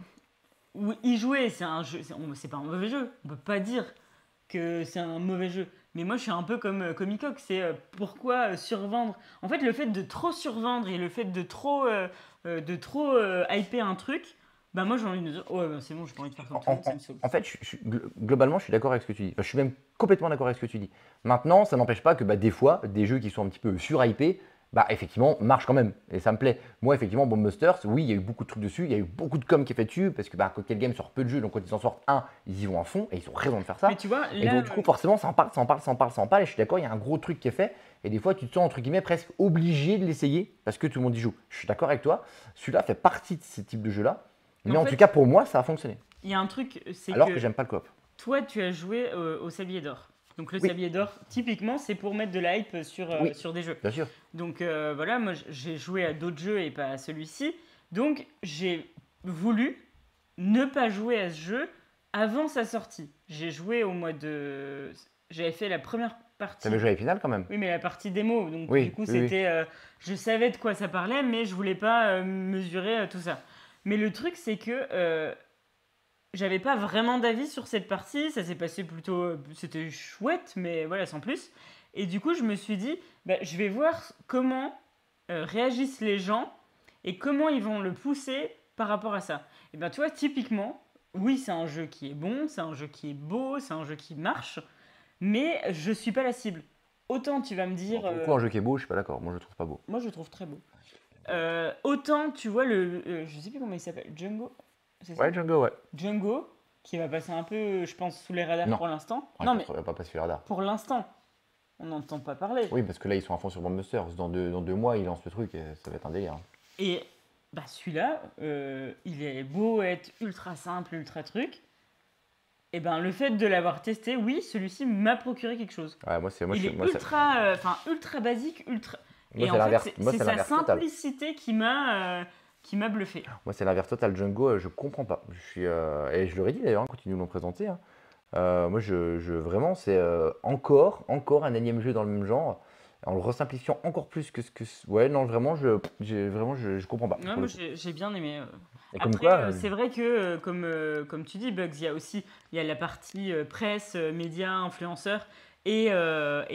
y jouer, c'est un jeu, c'est pas un mauvais jeu. On peut pas dire que c'est un mauvais jeu. Mais moi, je suis un peu comme Comicoc, c'est pourquoi survendre. En fait, le fait de trop survendre et le fait de trop hyper un truc, moi j'ai envie de dire, ouais, c'est bon, j'ai pas envie de faire comme tout le monde, ça me saoule. En fait, globalement, je suis d'accord avec ce que tu dis. Enfin, je suis même complètement d'accord avec ce que tu dis. Maintenant, ça n'empêche pas que des fois, des jeux qui sont un petit peu surhypés, effectivement, marchent quand même. Et ça me plaît. Moi, effectivement, Bombusters, oui, il y a eu beaucoup de trucs dessus, il y a eu beaucoup de com qui est fait dessus, parce que Cocktail Game sort peu de jeux, donc quand ils en sortent un, ils y vont à fond, et ils ont raison de faire ça. Mais tu vois, et donc, du coup, forcément, ça en parle, et je suis d'accord, il y a un gros truc qui est fait, et des fois, tu te sens, entre guillemets, presque obligé de l'essayer, parce que tout le monde y joue. Je suis d'accord avec toi, celui-là fait partie de ce type de jeu-là, mais en tout cas, pour moi, ça a fonctionné. Il y a un truc, c'est alors que j'aime pas le coop. Toi, tu as joué au Sablier d'Or. Donc le Oui. sablier d'or, typiquement, c'est pour mettre de la hype Oui. sur des jeux. Bien sûr. Donc voilà, moi j'ai joué à d'autres jeux et pas à celui-ci. Donc j'ai voulu ne pas jouer à ce jeu avant sa sortie. J'ai joué au mois de... J'avais fait la première partie. T'avais joué à Final quand même. Oui, mais la partie démo. Donc Oui, du coup, oui, oui. c'était... je savais de quoi ça parlait, mais je voulais pas mesurer tout ça. Mais le truc, c'est que j'avais pas vraiment d'avis sur cette partie. Ça s'est passé plutôt... c'était chouette, mais voilà, sans plus. Et du coup, je me suis dit, bah, je vais voir comment réagissent les gens et comment ils vont le pousser par rapport à ça. Et ben, tu vois, typiquement, oui, c'est un jeu qui est bon, c'est un jeu qui est beau, c'est un jeu qui marche, mais je suis pas la cible. Autant tu vas me dire... Pour le coup, un jeu qui est beau, je suis pas d'accord. Moi, je le trouve pas beau. moi, je le trouve très beau. Autant, tu vois, je sais plus comment il s'appelle, Django, c'est ça? Ouais, Django, ouais. Django, qui va passer un peu, je pense, sous les radars Non. pour l'instant. Ouais, Non, mais on va pas passer le radar. pour l'instant, on n'entend pas parler. Oui, parce que là, ils sont à fond sur Bombbusters. Dans 2 mois, ils lancent le truc et ça va être un délire. Hein. Et bah, celui-là, il est beau être ultra simple, ultra truc. Et ben le fait de l'avoir testé, oui, celui-ci m'a procuré quelque chose. Ouais, moi, c'est moi, Il je- est moi, c'est- ultra, ultra basique, ultra. moi, Et c'est en l'inverse. fait, Moi, c'est c'est sa l'inverse total. simplicité qui m'a bluffé. Moi, c'est l'inverse total. Django, je comprends pas. Et je leur ai dit d'ailleurs, hein, quand ils nous l'ont présenté. Hein. Moi, vraiment, c'est encore un énième jeu dans le même genre, en le resimplifiant encore plus que ce que. Ouais, non, vraiment, je comprends pas. Ouais, pour moi le coup. j'ai bien aimé. Et comme Après, quoi, c'est vrai que, comme tu dis, Bugs, il y a la partie presse, médias, influenceurs, et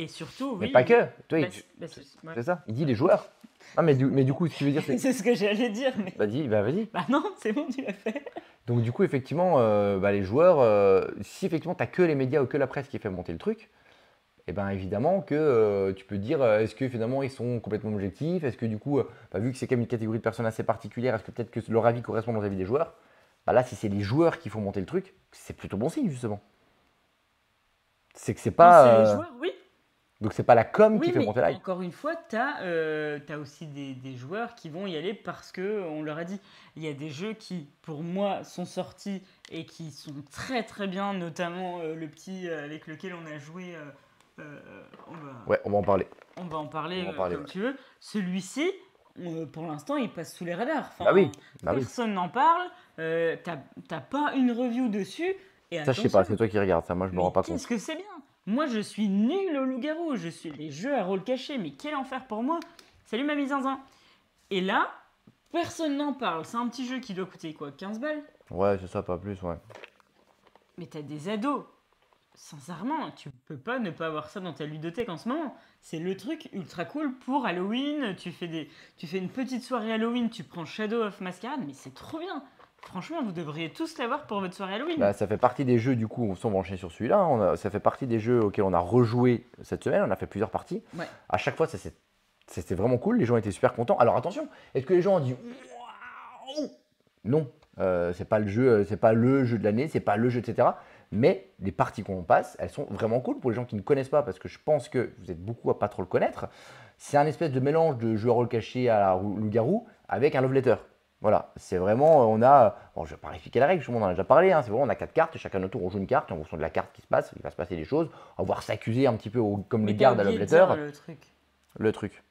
surtout, mais oui. pas que. Toi, Bah, ouais. c'est ça. Il dit les joueurs. Ah, mais du coup, ce que tu veux dire, c'est. C'est ce que j'allais dire, mais. Vas-y, bah vas-y. Bah non, c'est bon, tu l'as fait. Donc du coup, effectivement, les joueurs, si effectivement tu n'as que les médias ou que la presse qui fait monter le truc, et ben évidemment que tu peux te dire, est-ce que finalement ils sont complètement objectifs? Est-ce que du coup, vu que c'est quand même une catégorie de personnes assez particulière, est-ce que peut-être que leur avis correspond aux avis des joueurs? Bah là, si c'est les joueurs qui font monter le truc, c'est plutôt bon signe justement. C'est que c'est C'est pas, les joueurs, oui. donc c'est pas la com Oui, qui fait mais monter l'hype. encore une fois, tu as aussi des joueurs qui vont y aller parce qu'on leur a dit. Il y a des jeux qui, pour moi, sont sortis et qui sont très très bien, notamment le petit avec lequel on a joué. On va, Ouais, on va en parler. on va en parler, On va en parler, comme ouais. tu veux. Celui-ci, pour l'instant, il passe sous les radars. Enfin, Bah oui, bah oui. personne n'en parle. T'as pas une review dessus. Et Ça, je sais pas, attention, c'est toi qui regardes ça, moi je me mais rends pas qu'est-ce compte. que c'est bien! Moi, je suis nul au loup-garou. Je suis les jeux à rôle caché. Mais quel enfer pour moi! Salut, mamie Zinzin! Et là, personne n'en parle. C'est un petit jeu qui doit coûter quoi? 15 balles? Ouais, c'est ça, pas plus, ouais. Mais t'as des ados. Sincèrement, tu peux pas ne pas avoir ça dans ta ludothèque en ce moment. C'est le truc ultra cool pour Halloween. Tu fais une petite soirée Halloween, tu prends Shadow of Masquerade, mais c'est trop bien. Franchement, vous devriez tous l'avoir pour votre soirée Halloween. Bah, ça fait partie des jeux, du coup, on va enchaîner sur celui-là. Hein. Ça fait partie des jeux auxquels on a rejoué cette semaine. On a fait plusieurs parties. Ouais. À chaque fois, c'était vraiment cool. Les gens étaient super contents. Alors attention, est-ce que les gens ont dit waouh? Non, c'est pas le jeu, c'est pas le jeu de l'année, c'est pas le jeu, etc. Mais les parties qu'on passe, elles sont vraiment cool pour les gens qui ne connaissent pas, parce que je pense que vous êtes beaucoup à pas trop le connaître. C'est un espèce de mélange de jeu à rôle caché à la loup-garou avec un love letter. Voilà, c'est vraiment, on a, bon, je ne vais pas expliquer la règle, tout le monde en a déjà parlé, hein, c'est vraiment, on a 4 cartes, chacun notre tour, on joue une carte, et en fonction de la carte qui se passe, il va se passer des choses, on va voir s'accuser un petit peu comme Mais le t'as garde à love oublié de letter. dire le truc. Le truc.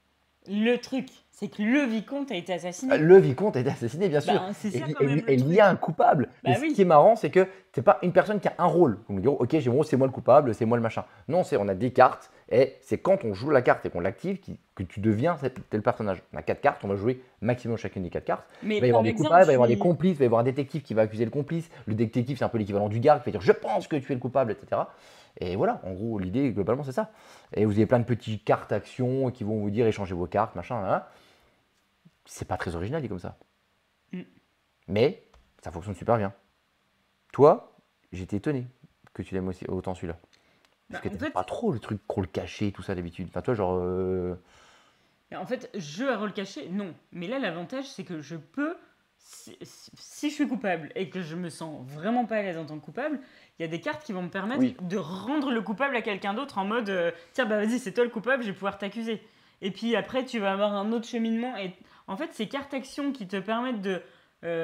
Le truc, c'est que le vicomte a été assassiné. Le vicomte a été assassiné, bien sûr. Bah, c'est ça Et quand même le il truc. y a un coupable. Bah Et ce oui. qui est marrant, c'est que c'est pas une personne qui a un rôle. On me dit, ok, c'est moi le coupable, c'est moi le machin. Non, on a des cartes, et c'est quand on joue la carte et qu'on l'active que tu deviens tel personnage. On a 4 cartes, on va jouer maximum chacune des 4 cartes. Mais Il va y avoir par des exemple, coupables, il va y avoir je des suis- complices, il va y avoir un détective qui va accuser le complice. Le détective, c'est un peu l'équivalent du garde qui va dire je pense que tu es le coupable, etc. Et voilà, en gros, l'idée, globalement, c'est ça. Et vous avez plein de petites cartes actions qui vont vous dire échangez vos cartes, machin, hein. C'est pas très original dit comme ça. Mm. Mais ça fonctionne super bien. Toi, j'étais étonné que tu l'aimes aussi autant celui-là. Parce Bah, que en t'aimes fait- pas trop le truc rôle caché, tout ça d'habitude. Enfin, toi, genre. En fait, jeu à rôle caché, non. Mais là, l'avantage, c'est que je peux, si je suis coupable et que je me sens vraiment pas à l'aise en tant que coupable, il y a des cartes qui vont me permettre Oui. de rendre le coupable à quelqu'un d'autre en mode tiens, bah vas-y, c'est toi le coupable, je vais pouvoir t'accuser. Et puis après, tu vas avoir un autre cheminement. Et en fait, ces cartes actions qui te permettent de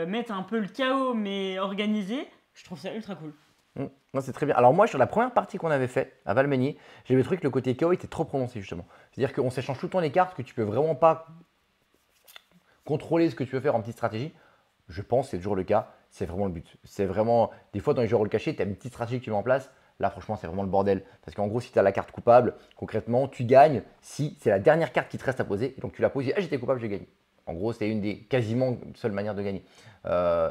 mettre un peu le chaos, mais organisé, je trouve ça ultra cool. Non, c'est très bien. Alors moi, sur la première partie qu'on avait fait à Valmenier, j'avais trouvé que le côté KO était trop prononcé justement. C'est-à-dire qu'on s'échange tout le temps les cartes, que tu peux vraiment pas contrôler ce que tu veux faire en petite stratégie. Je pense que c'est toujours le cas. C'est vraiment le but. C'est vraiment, des fois dans les jeux rôle caché, tu as une petite stratégie que tu mets en place. Là, franchement, c'est vraiment le bordel. Parce qu'en gros, si tu as la carte coupable, concrètement, tu gagnes si c'est la dernière carte qui te reste à poser. Et donc, tu la poses et ah, j'étais coupable, j'ai gagné. En gros, c'est une des quasiment seules manières de gagner.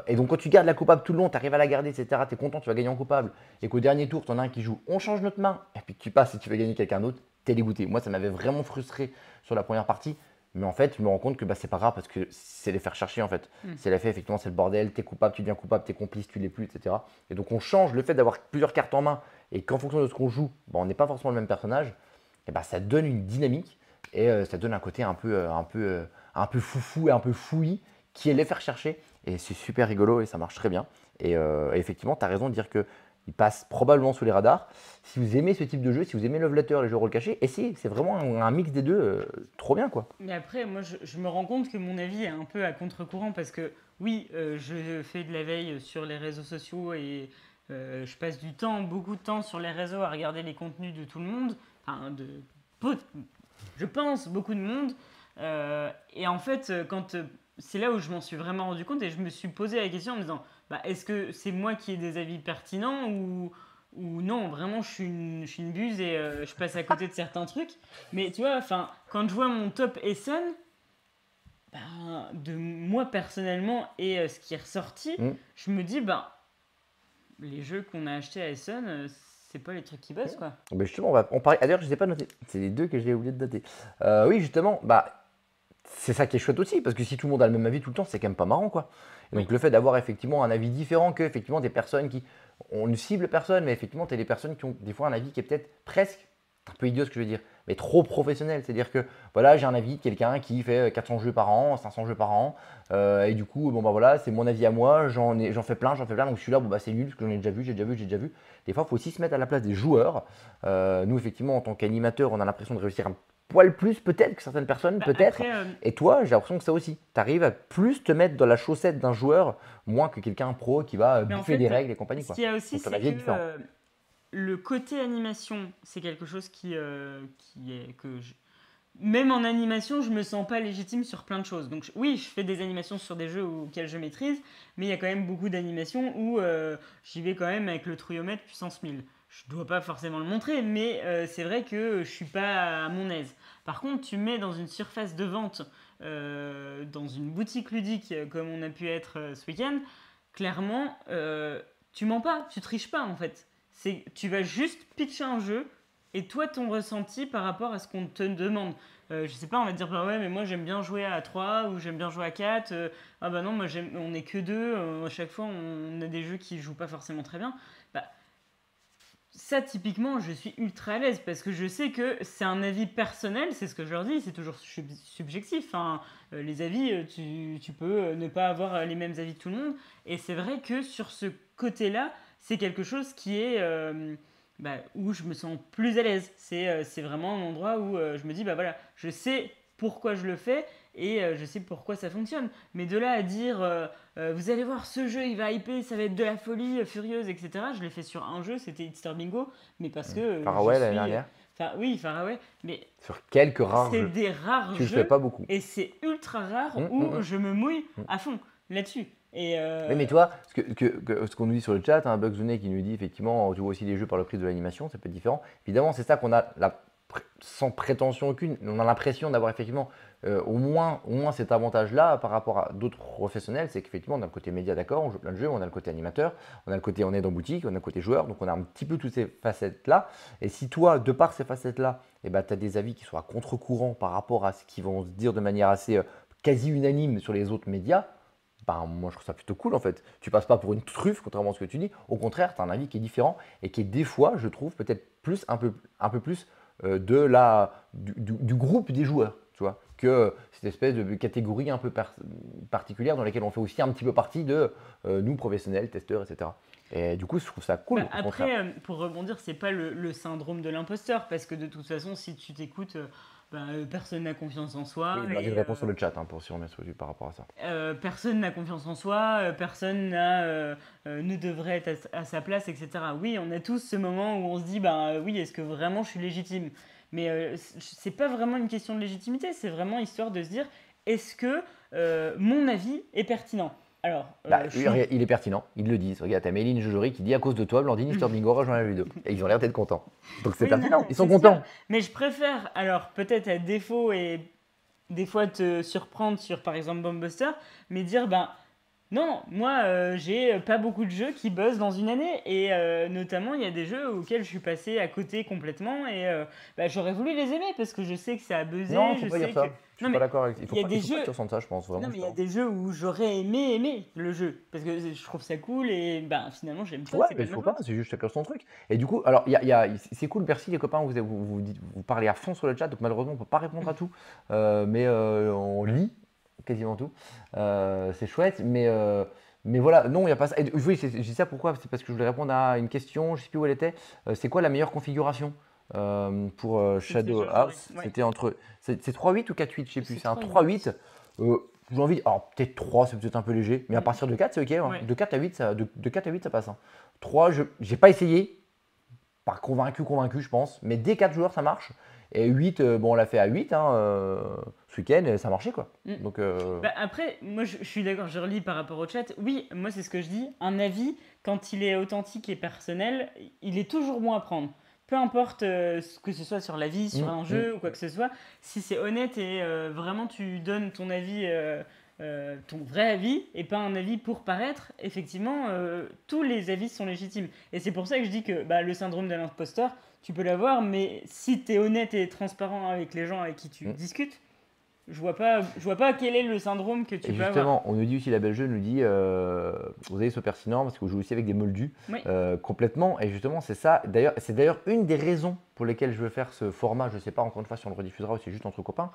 Et donc, quand tu gardes la coupable tout le long, tu arrives à la garder, etc., tu es content, tu vas gagner en coupable. Et qu'au dernier tour, tu en as un qui joue, on change notre main, et puis que tu passes et tu veux gagner quelqu'un d'autre, tu es dégoûté. Moi, ça m'avait vraiment frustré sur la première partie. Mais en fait, je me rends compte que bah, c'est pas grave parce que c'est les faire chercher en fait. C'est l'effet, effectivement, c'est le bordel, t'es coupable, tu deviens coupable, t'es complice, tu l'es plus, etc. Et donc on change le fait d'avoir plusieurs cartes en main et qu'en fonction de ce qu'on joue, bah, on n'est pas forcément le même personnage, et bah, ça donne une dynamique et ça donne un côté un peu foufou et un peu fouillis qui est les faire chercher. Et c'est super rigolo et ça marche très bien. Et effectivement, tu as raison de dire que il passe probablement sous les radars. Si vous aimez ce type de jeu, si vous aimez Love Letter, les jeux rôle caché, essayez. C'est vraiment un mix des deux, trop bien quoi. Mais après, moi, je me rends compte que mon avis est un peu à contre-courant parce que, oui, je fais de la veille sur les réseaux sociaux et je passe du temps, beaucoup de temps sur les réseaux à regarder les contenus de tout le monde. Enfin, je pense, beaucoup de monde. Et en fait, c'est là où je m'en suis vraiment rendu compte et je me suis posé la question en me disant, bah, est-ce que c'est moi qui ai des avis pertinents ou non, vraiment, je suis une buse et je passe à côté de certains trucs. Mais tu vois, enfin, quand je vois mon top Essen, ben, de moi personnellement et ce qui est ressorti, je me dis, ben, les jeux qu'on a achetés à Essen, c'est pas les trucs qui bossent, quoi. Mais justement, on parler. D'ailleurs, je ne les ai pas notés. C'est les deux que j'ai oublié de noter. Oui, justement, bah, c'est ça qui est chouette aussi, parce que si tout le monde a le même avis tout le temps, c'est quand même pas marrant, quoi. Et donc, le fait d'avoir effectivement un avis différent que effectivement des personnes qui. On ne cible personne, mais effectivement, tu as des personnes qui ont des fois un avis qui est peut-être presque, un peu idiot ce que je veux dire, mais trop professionnel. C'est-à-dire que voilà, j'ai un avis de quelqu'un qui fait 400 jeux par an, 500 jeux par an, et du coup, bon bah voilà, c'est mon avis à moi, j'en fais plein, donc celui-là, bon bah c'est nul, parce que j'en ai déjà vu, j'ai déjà vu. Des fois, il faut aussi se mettre à la place des joueurs. Nous, effectivement, en tant qu'animateur, on a l'impression de réussir un poil plus peut-être que certaines personnes, peut-être. Après, Et toi, j'ai l'impression que ça aussi. Tu arrives à plus te mettre dans la chaussette d'un joueur, moins que quelqu'un pro qui va mais en bouffer fait, des règles et compagnie. ce Quoi. qu'il y a aussi, Donc ton c'est avis est que différent. le côté animation, c'est quelque chose qui est même en animation, je me sens pas légitime sur plein de choses. Donc oui, je fais des animations sur des jeux auxquels je maîtrise, mais il y a quand même beaucoup d'animations où j'y vais quand même avec le trouillomètre puissance 1000. Je dois pas forcément le montrer, mais c'est vrai que je suis pas à mon aise. Par contre, tu mets dans une surface de vente, dans une boutique ludique comme on a pu être ce week-end, clairement, tu mens pas, tu triches pas en fait. Tu vas juste pitcher un jeu et toi ton ressenti par rapport à ce qu'on te demande. Je sais pas, on va te dire bah ouais mais moi j'aime bien jouer à 3 ou j'aime bien jouer à 4. Ah bah non, on est que 2. À chaque fois on a des jeux qui jouent pas forcément très bien. Bah, ça typiquement je suis ultra à l'aise parce que je sais que c'est un avis personnel, c'est ce que je leur dis, c'est toujours subjectif. Hein. Les avis, tu peux ne pas avoir les mêmes avis que tout le monde. Et c'est vrai que sur ce côté-là, c'est quelque chose qui est où je me sens plus à l'aise. C'est vraiment un endroit où je me dis, bah voilà, je sais pourquoi je le fais et je sais pourquoi ça fonctionne. Mais de là à dire, vous allez voir, ce jeu, il va hyper, ça va être de la folie furieuse, etc. Je l'ai fait sur un jeu, c'était Hitster Bingo, mais parce que Faraway l'année dernière. Enfin, oui, Faraway, mais sur quelques rares c'est jeux. des rares Tu le jeux. fais pas beaucoup. Et c'est ultra rare où je me mouille à fond là-dessus. Et Oui, mais toi, ce qu'on nous dit sur le chat, Bugs the Ney qui nous dit effectivement, tu vois aussi des jeux par le prix de l'animation, ça peut être différent. Évidemment, c'est ça qu'on a, sans prétention aucune, on a l'impression d'avoir effectivement au moins cet avantage-là par rapport à d'autres professionnels, c'est qu'effectivement, on a le côté média, d'accord, on joue plein de jeux, on a le côté animateur, on a le côté on est dans boutique, on a le côté joueur, donc on a un petit peu toutes ces facettes-là. Et si toi, de par ces facettes-là, tu as des avis qui sont à contre-courant par rapport à ce qu'ils vont se dire de manière assez quasi unanime sur les autres médias, ben, moi je trouve ça plutôt cool en fait. Tu passes pas pour une truffe contrairement à ce que tu dis. Au contraire, tu as un avis qui est différent et qui est des fois, je trouve, peut-être plus un peu plus du groupe des joueurs, tu vois, que cette espèce de catégorie un peu particulière dans laquelle on fait aussi un petit peu partie de nous, professionnels, testeurs, etc. Et du coup, je trouve ça cool. Bah, au contraire. après, pour rebondir, c'est pas le syndrome de l'imposteur, parce que de toute façon, si tu t'écoutes, personne n'a confiance en soi. Oui, il y a une réponse sur le chat pour si on met par rapport à ça. Personne n'a confiance en soi, personne ne devrait être à sa place, etc. Oui, on a tous ce moment où on se dit, oui, est-ce que vraiment je suis légitime? Mais c'est pas vraiment une question de légitimité, c'est vraiment histoire de se dire, est-ce que mon avis est pertinent? Alors, Il est pertinent, ils le disent. Regarde, t'as Méline Jojory qui dit à cause de toi, Blandine, Mister Bingo rejoint la vidéo. Et ils ont l'air d'être contents. Donc c'est oui, pertinent, non, ils sont c'est contents. sûr. Mais je préfère, alors peut-être à défaut et des fois te surprendre sur par exemple Bombbuster, mais dire non, moi j'ai pas beaucoup de jeux qui buzzent dans une année et notamment il y a des jeux auxquels je suis passé à côté complètement et j'aurais voulu les aimer parce que je sais que ça a buzzé. Non, faut je pas dire sais ça. que... Je suis pas d'accord avec. Il faut y a pas, des il faut pas jeux... que tu ressentes ça, je pense vraiment. Non, mais il y a des jeux où j'aurais aimé le jeu parce que je trouve ça cool et finalement j'aime pas. Ouais, c'est mais pas il de faut ma pas, faute. c'est juste chacun son truc. Et du coup, alors, c'est cool, merci les copains, vous parlez à fond sur le chat, donc malheureusement, on peut pas répondre à tout, mais on lit quasiment tout. C'est chouette, mais voilà, non, il n'y a pas ça. Et, oui, je dis ça pourquoi? C'est parce que je voulais répondre à une question, je sais plus où elle était. C'est quoi la meilleure configuration pour Shadow House? Ouais. C'était entre. C'est 3.8 ou 4.8, je sais plus. C'est C'est un 3.8. 3.8. J'ai envie. Alors, peut-être 3, c'est peut-être un peu léger, mais à Mm. partir de 4, c'est ok. Hein. Ouais. De 4 à 8, de 4 à 8, ça passe. Hein. 3, je n'ai pas essayé, pas convaincu, je pense, mais dès 4 joueurs, ça marche. Et 8, bon, on l'a fait à 8 ce week-end, et ça marchait quoi. Mm. Donc, Après, moi je suis d'accord, je relis par rapport au chat. Oui, moi c'est ce que je dis. Un avis, quand il est authentique et personnel, il est toujours bon à prendre. Peu importe que ce soit sur la vie, sur un jeu ou quoi que ce soit, si c'est honnête et vraiment tu donnes ton avis, ton vrai avis, et pas un avis pour paraître, effectivement, tous les avis sont légitimes. Et c'est pour ça que je dis que le syndrome de l'imposteur, tu peux l'avoir, mais si tu es honnête et transparent avec les gens avec qui tu discutes, je vois pas quel est le syndrome que tu et peux avoir. justement, on nous dit aussi, la belle jeu nous dit, vous avez ce pertinent parce que vous jouez aussi avec des moldus Oui. complètement. Et justement, c'est ça. D'ailleurs, c'est d'ailleurs une des raisons pour lesquelles je veux faire ce format. Je ne sais pas encore une fois si on le rediffusera ou si c'est juste entre copains.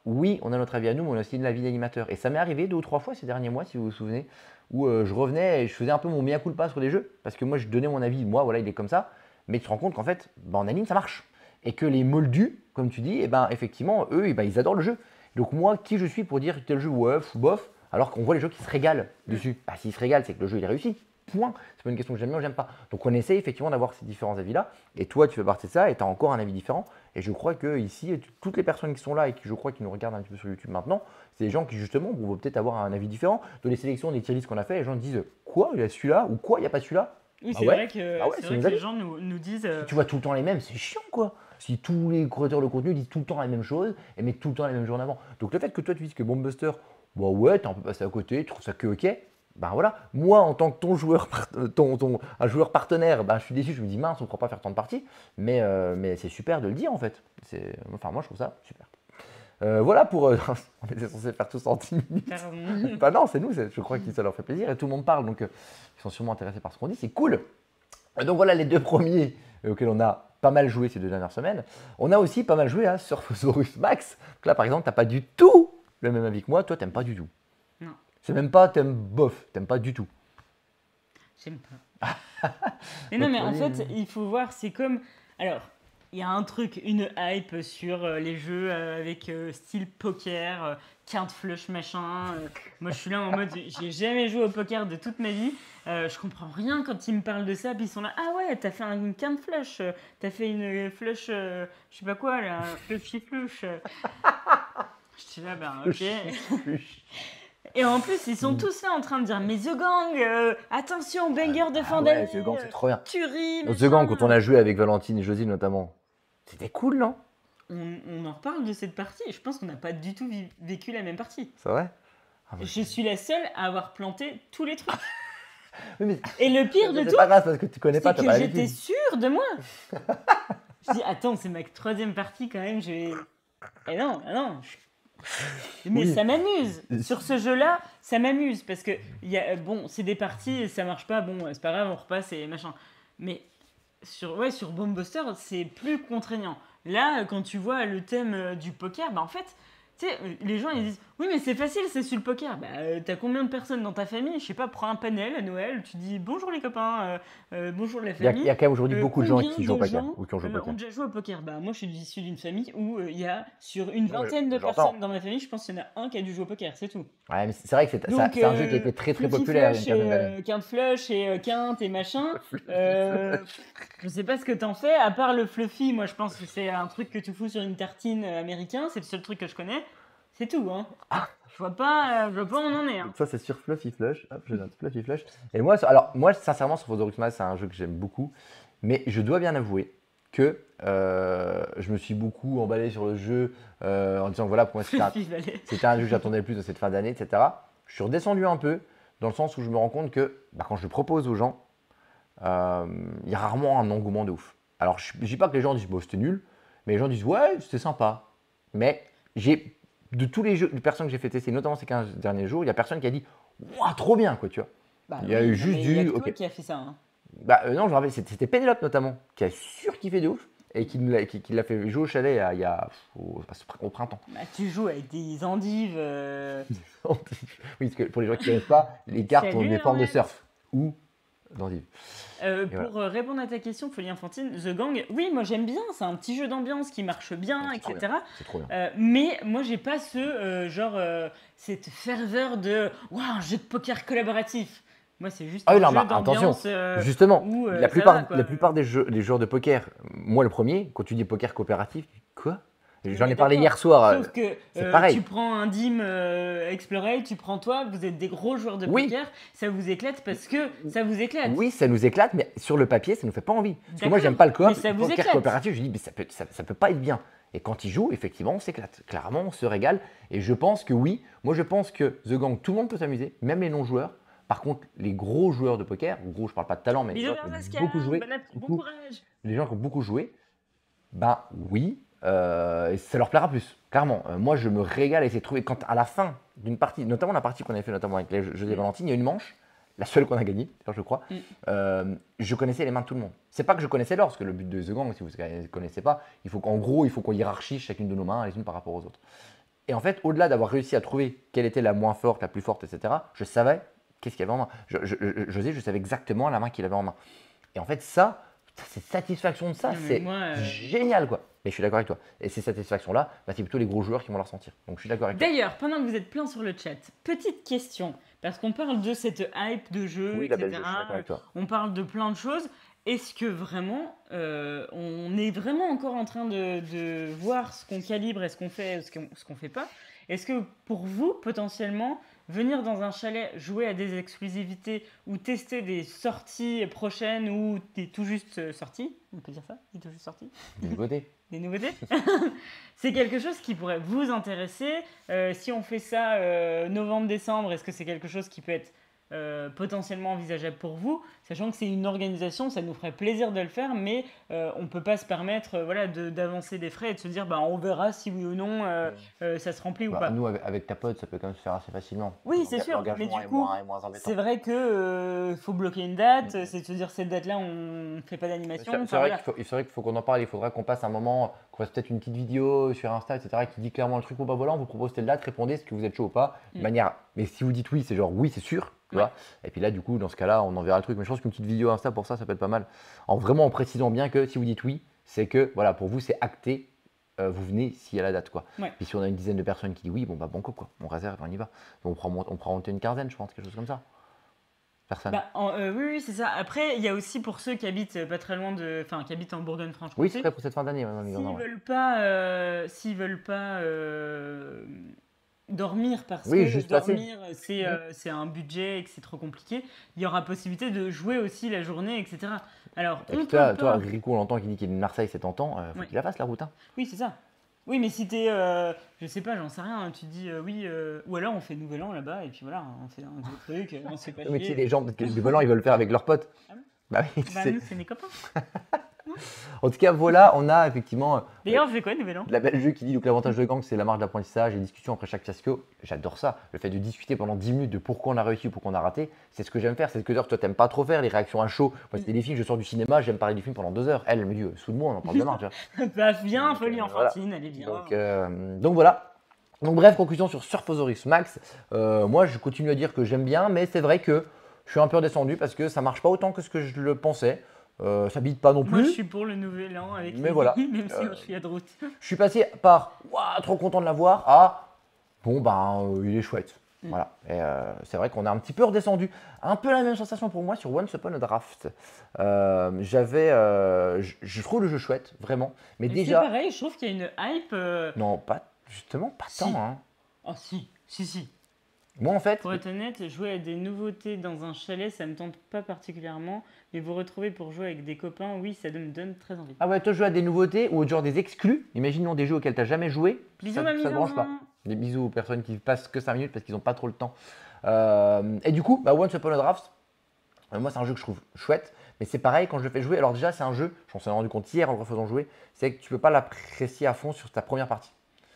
Oui, on a notre avis à nous, mais on a aussi l'avis d'animateur. Et ça m'est arrivé 2 ou 3 fois ces derniers mois, si vous vous souvenez, où je revenais et je faisais un peu mon mea culpa sur les jeux. Parce que moi, je donnais mon avis. Moi, voilà, il est comme ça. Mais tu te rends compte qu'en fait, en anime, ça marche. Et que les moldus, comme tu dis, effectivement, eux, ils adorent le jeu. Donc moi, qui je suis pour dire tel jeu, ouais, bof, alors qu'on voit les jeux qui se régalent dessus. S'ils se régalent, c'est que le jeu, il est réussi. Point. C'est pas une question que j'aime bien ou j'aime pas. Donc on essaie effectivement d'avoir ces différents avis-là. Et toi, tu fais partie de ça et tu as encore un avis différent. Et je crois que ici, toutes les personnes qui sont là et qui, je crois, qui nous regardent un petit peu sur YouTube maintenant, c'est des gens qui, justement, vont peut-être avoir un avis différent. De les sélections, des tier lists qu'on a fait, les gens disent quoi, il y a celui-là ou quoi, il n'y a pas celui-là. Oui, c'est vrai que, c'est c'est vrai nos que les avis. gens nous disent. Si tu vois tout le temps les mêmes, c'est chiant quoi. Si tous les créateurs de contenu disent tout le temps la même chose et mettent tout le temps les mêmes jours en avant. Donc le fait que toi tu dises que Bombbuster, ouais, t'es un peu passé à côté, tu trouves ça que ok, voilà. Moi en tant que ton joueur, un joueur partenaire, je suis déçu, je me dis mince, on ne pourra pas faire tant de parties, mais c'est super de le dire en fait. Enfin moi je trouve ça super. Voilà pour. On était censé faire tous en 10 minutes. Non, c'est nous, je crois que ça leur fait plaisir et tout le monde parle, donc ils sont sûrement intéressés par ce qu'on dit, c'est cool. Donc voilà les 2 premiers auxquels on a pas mal joué ces 2 dernières semaines. On a aussi pas mal joué à Surfosaurus Max. Donc là par exemple, t'as pas du tout le même avis que moi, toi t'aimes pas du tout. Non. C'est même pas t'aimes bof, t'aimes pas du tout. J'aime pas. Mais non, mais en fait, il faut voir, c'est comme. Alors, il y a un truc, une hype sur les jeux avec style poker, carte flush machin. Moi, je suis là en mode, j'ai jamais joué au poker de toute ma vie. Je comprends rien quand ils me parlent de ça. Puis ils sont là, ah ouais, t'as fait une carte flush, t'as fait une flush, je sais pas quoi là, flushy flush. Je suis là, ok. Et en plus, ils sont tous là en train de dire mais The Gang, attention, banger de fin d'année. The Gang, c'est trop bien. Tuerie. The Gang, quand on a joué avec Valentine et Josie notamment, c'était cool, non? On en reparle de cette partie et je pense qu'on n'a pas du tout vécu la même partie. C'est vrai? Je suis la seule à avoir planté tous les trucs. Oui, mais Et le pire de c'est tout, pas grave parce que tu connais pas, c'est t'as pas que j'étais l'habitude. sûre de moi. Je dis, attends, c'est ma 3e partie quand même, je vais... Et non. Mais Oui. ça m'amuse. Sur ce jeu-là, ça m'amuse parce que c'est des parties et ça marche pas, c'est pas grave, on repasse et machin. Mais sur Bombbuster, c'est plus contraignant. Là, quand tu vois le thème du poker, en fait, Tu sais, les gens ils disent oui mais c'est facile, c'est sur le poker. Bah t'as combien de personnes dans ta famille? Je sais pas, prends un panel à Noël, tu dis bonjour les copains, bonjour la Il y a, famille. il y a quand même aujourd'hui beaucoup de gens Combien qui jouent au de poker gens ou qui ont joué au ont poker. déjà joué au poker? Bah moi je suis issu d'une famille où il y a sur une Non, vingtaine de j'entends. personnes dans ma famille, je pense qu'il y en a un qui a dû jouer au poker, c'est tout. Ouais, mais c'est vrai que Donc c'est un jeu qui a été très très Fluffy populaire il y a une Flush quinzaine et d'années. Quinte Flush et Quinte et machin. Je sais pas ce que t'en fais, à part le Fluffy, moi je pense que c'est un truc que tu fous sur une tartine américain, c'est le seul truc que je connais. C'est tout, hein. Je vois pas où on en est. Hein. Donc ça, c'est sur Fluffy Flush. Hop, je note Fluffy Flush. Et moi, alors, moi, sincèrement, sur Fosdorux Mass, c'est un jeu que j'aime beaucoup. Mais je dois bien avouer que je me suis beaucoup emballé sur le jeu en disant que voilà, pour moi, c'était un jeu que j'attendais le plus de cette fin d'année, etc. Je suis redescendu un peu dans le sens où je me rends compte que quand je le propose aux gens, il y a rarement un engouement de ouf. Alors, je ne dis pas que les gens disent bon, c'était nul, mais les gens disent ouais, c'était sympa. Mais de tous les jeux, les personnes que j'ai fait tester, notamment ces 15 derniers jours, il n'y a personne qui a dit waouh, trop bien, quoi, tu vois. Bah, il y a eu juste il y a que toi ok. qui a fait ça. Hein. Non, je me rappelle, c'était Pénélope notamment, qui a surkiffé de ouf et qui l'a fait jouer au chalet au printemps. Bah, tu joues avec des endives. Oui, parce que pour les gens qui ne connaissent pas, les cartes ont des formes de surf ou d'endives. Pour répondre à ta question, Folie Infantile, The Gang, oui, moi j'aime bien, c'est un petit jeu d'ambiance qui marche bien, etc. C'est trop bien. Mais moi j'ai pas cette ferveur de waouh, un jeu de poker collaboratif. Moi c'est juste un jeu d'ambiance. Attention, justement, où, la plupart des joueurs de poker, moi le premier, quand tu dis poker coopératif, quoi? J'en ai parlé hier soir. Sauf que pareil. tu prends un Dim Explorate, tu prends toi, vous êtes des gros joueurs de poker, ça vous éclate parce que ça vous éclate. Oui, ça nous éclate, mais sur le papier, ça nous fait pas envie. Parce que moi, j'aime pas le coop. Le poker coopératif, je dis, mais ça peut pas être bien. Et quand ils jouent, effectivement, on s'éclate. Clairement, on se régale. Et je pense que oui, moi je pense que The Gang, tout le monde peut s'amuser, même les non-joueurs. Par contre, les gros joueurs de poker, gros, je parle pas de talent, mais les gens qui ont beaucoup joué, bon courage. Les gens qui ont beaucoup joué, ben oui, ça leur plaira plus, clairement. Moi, je me régale à essayer de trouver, quand à la fin d'une partie, notamment la partie qu'on avait fait notamment avec les jeux des Valentines, il y a une manche, la seule qu'on a gagnée, je crois, je connaissais les mains de tout le monde. C'est pas que je connaissais l'or, parce que le but de The Gang, si vous ne connaissez pas, il faut qu'on hiérarchise chacune de nos mains les unes par rapport aux autres. Et en fait, au-delà d'avoir réussi à trouver quelle était la moins forte, la plus forte, etc., je savais qu'est-ce qu'il y avait en main. Je savais exactement la main qu'il avait en main. Et en fait, cette satisfaction de ça, c'est génial, quoi. Et je suis d'accord avec toi. Et ces satisfactions-là, c'est plutôt les gros joueurs qui vont la ressentir. Donc je suis d'accord avec toi. D'ailleurs, pendant que vous êtes plein sur le chat, petite question, parce qu'on parle de cette hype de jeu, etc. Je suis d'accord avec toi. On parle de plein de choses. Est-ce que vraiment, on est vraiment encore en train de voir ce qu'on calibre et ce qu'on fait, ce qu'on fait pas? Est-ce que pour vous, potentiellement, venir dans un chalet, jouer à des exclusivités ou tester des sorties prochaines ou des tout juste sorties, on peut dire ça, des tout juste sorties, Des nouveautés. Des nouveautés. C'est quelque chose qui pourrait vous intéresser. Si on fait ça novembre-décembre, est-ce que c'est quelque chose qui peut être potentiellement envisageable pour vous, sachant que c'est une organisation, ça nous ferait plaisir de le faire, mais on ne peut pas se permettre d'avancer des frais et de se dire on verra si oui ou non ça se remplit ou pas. Nous, avec ta pote, ça peut quand même se faire assez facilement. Oui, c'est sûr, mais du coup, c'est vrai qu'il faut bloquer une date, c'est de se dire cette date-là, on ne fait pas d'animation. C'est vrai qu'il faut qu'on en parle, il faudra qu'on passe un moment, qu'on fasse peut-être une petite vidéo sur Insta, etc., qui dit clairement le truc, voilà, on vous propose telle date, répondez, est-ce que vous êtes chaud ou pas, de manière. Mais si vous dites oui, c'est genre oui, c'est sûr. Tu vois. Et puis là, du coup, dans ce cas-là, on enverra le truc. Mais je pense qu'une petite vidéo Insta pour ça peut être pas mal. En précisant bien que si vous dites oui, c'est que voilà, pour vous, c'est acté. Vous venez s'il y a la date, quoi. Puis si on a une dizaine de personnes qui disent oui, banco, quoi. On réserve, on y va. On prend monter une quinzaine, je pense, quelque chose comme ça. Personne. Oui, c'est ça. Après, il y a aussi pour ceux qui habitent pas très loin qui habitent en Bourgogne-Franche-Comté. Oui, c'est vrai pour cette fin d'année. S'ils veulent pas dormir parce que dormir c'est un budget et que c'est trop compliqué, il y aura possibilité de jouer aussi la journée, etc. Alors, toi, Grico, on l'entend qui dit qu'il est de Marseille, c'est tentant, faut qu'il la fasse la route. Hein. Oui, c'est ça. Oui, mais si t'es, je sais pas, j'en sais rien, tu te dis oui, ou alors on fait Nouvel An là-bas et puis voilà, on fait un gros truc, on se fait pas chier. Mais tu sais, les gens, peut-être que le Nouvel An, ils veulent le faire avec leurs potes. Ah oui. Bah oui, nous, c'est mes copains. En tout cas, voilà, on a effectivement. D'ailleurs, on fait quoi, Nouvel An? La belle jeu qui dit que l'avantage de Gang, c'est la marge d'apprentissage et discussion après chaque fiasco. J'adore ça. Le fait de discuter pendant 10 minutes de pourquoi on a réussi ou pourquoi on a raté, c'est ce que j'aime faire. C'est ce que toi, t'aimes pas trop faire, les réactions à chaud. Moi, c'était des films, je sors du cinéma, j'aime parler du film pendant 2 heures. Elle me dit, sous de moi, on en parle demain. Bah, bien, Folie Enfantine, elle est bien. Donc voilà. Donc bref, conclusion sur Surfosaurus Max. Moi, je continue à dire que j'aime bien, mais c'est vrai que je suis un peu redescendu parce que ça marche pas autant que ce que je le pensais. Ça bite pas non Moi, je plus. suis pour le nouvel an avec Mais les voilà. même si je suis à droite. Je suis passé par waouh, trop content de l'avoir à bon, ben, il est chouette. Voilà. Et c'est vrai qu'on est un petit peu redescendu. Un peu la même sensation pour moi sur Once Upon a Draft. Je trouve le jeu chouette, vraiment. Mais Et déjà. c'est pareil, je trouve qu'il y a une hype. Non, pas, justement, pas Si. tant. Hein. Oh, si. Moi, en fait. Pour être honnête, jouer à des nouveautés dans un chalet, ça me tente pas particulièrement. Mais vous retrouver pour jouer avec des copains, oui, ça me donne très envie. Ah ouais, toi, jouer à des nouveautés ou genre des exclus. Imaginons des jeux auxquels tu n'as jamais joué. Bisous, Ça mamie, te branche pas. maman. Des bisous aux personnes qui passent que 5 minutes parce qu'ils n'ont pas trop le temps. Et du coup, Once Upon a Draft, moi, c'est un jeu que je trouve chouette. Mais c'est pareil quand je le fais jouer. Alors, déjà, c'est un jeu, je m'en suis rendu compte hier en le refaisant jouer, c'est que tu peux pas l'apprécier à fond sur ta première partie.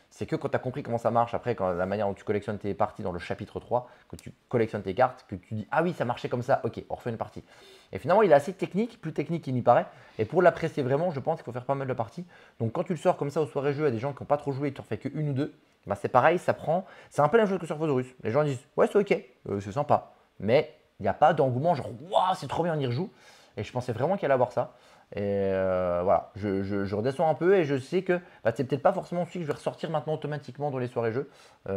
C'est que quand tu as compris comment ça marche, après, quand la manière dont tu collectionnes tes parties dans le chapitre 3, que tu collectionnes tes cartes, que tu dis ah oui, ça marchait comme ça, ok, on refait une partie. Et finalement, il est assez technique, plus technique qu'il n'y paraît. Et pour l'apprécier vraiment, je pense qu'il faut faire pas mal de parties. Donc quand tu le sors comme ça aux soirées jeux à des gens qui n'ont pas trop joué et tu en fais que une ou deux, bah, c'est pareil, ça prend. C'est un peu la même chose que sur Surfosaurus. Les gens disent ouais, c'est ok, c'est sympa. Mais il n'y a pas d'engouement, genre waouh, c'est trop bien, on y rejoue. Et je pensais vraiment qu'il allait avoir ça. Et voilà, je redescends un peu et je sais que c'est peut-être pas forcément celui que je vais ressortir maintenant automatiquement dans les soirées jeux,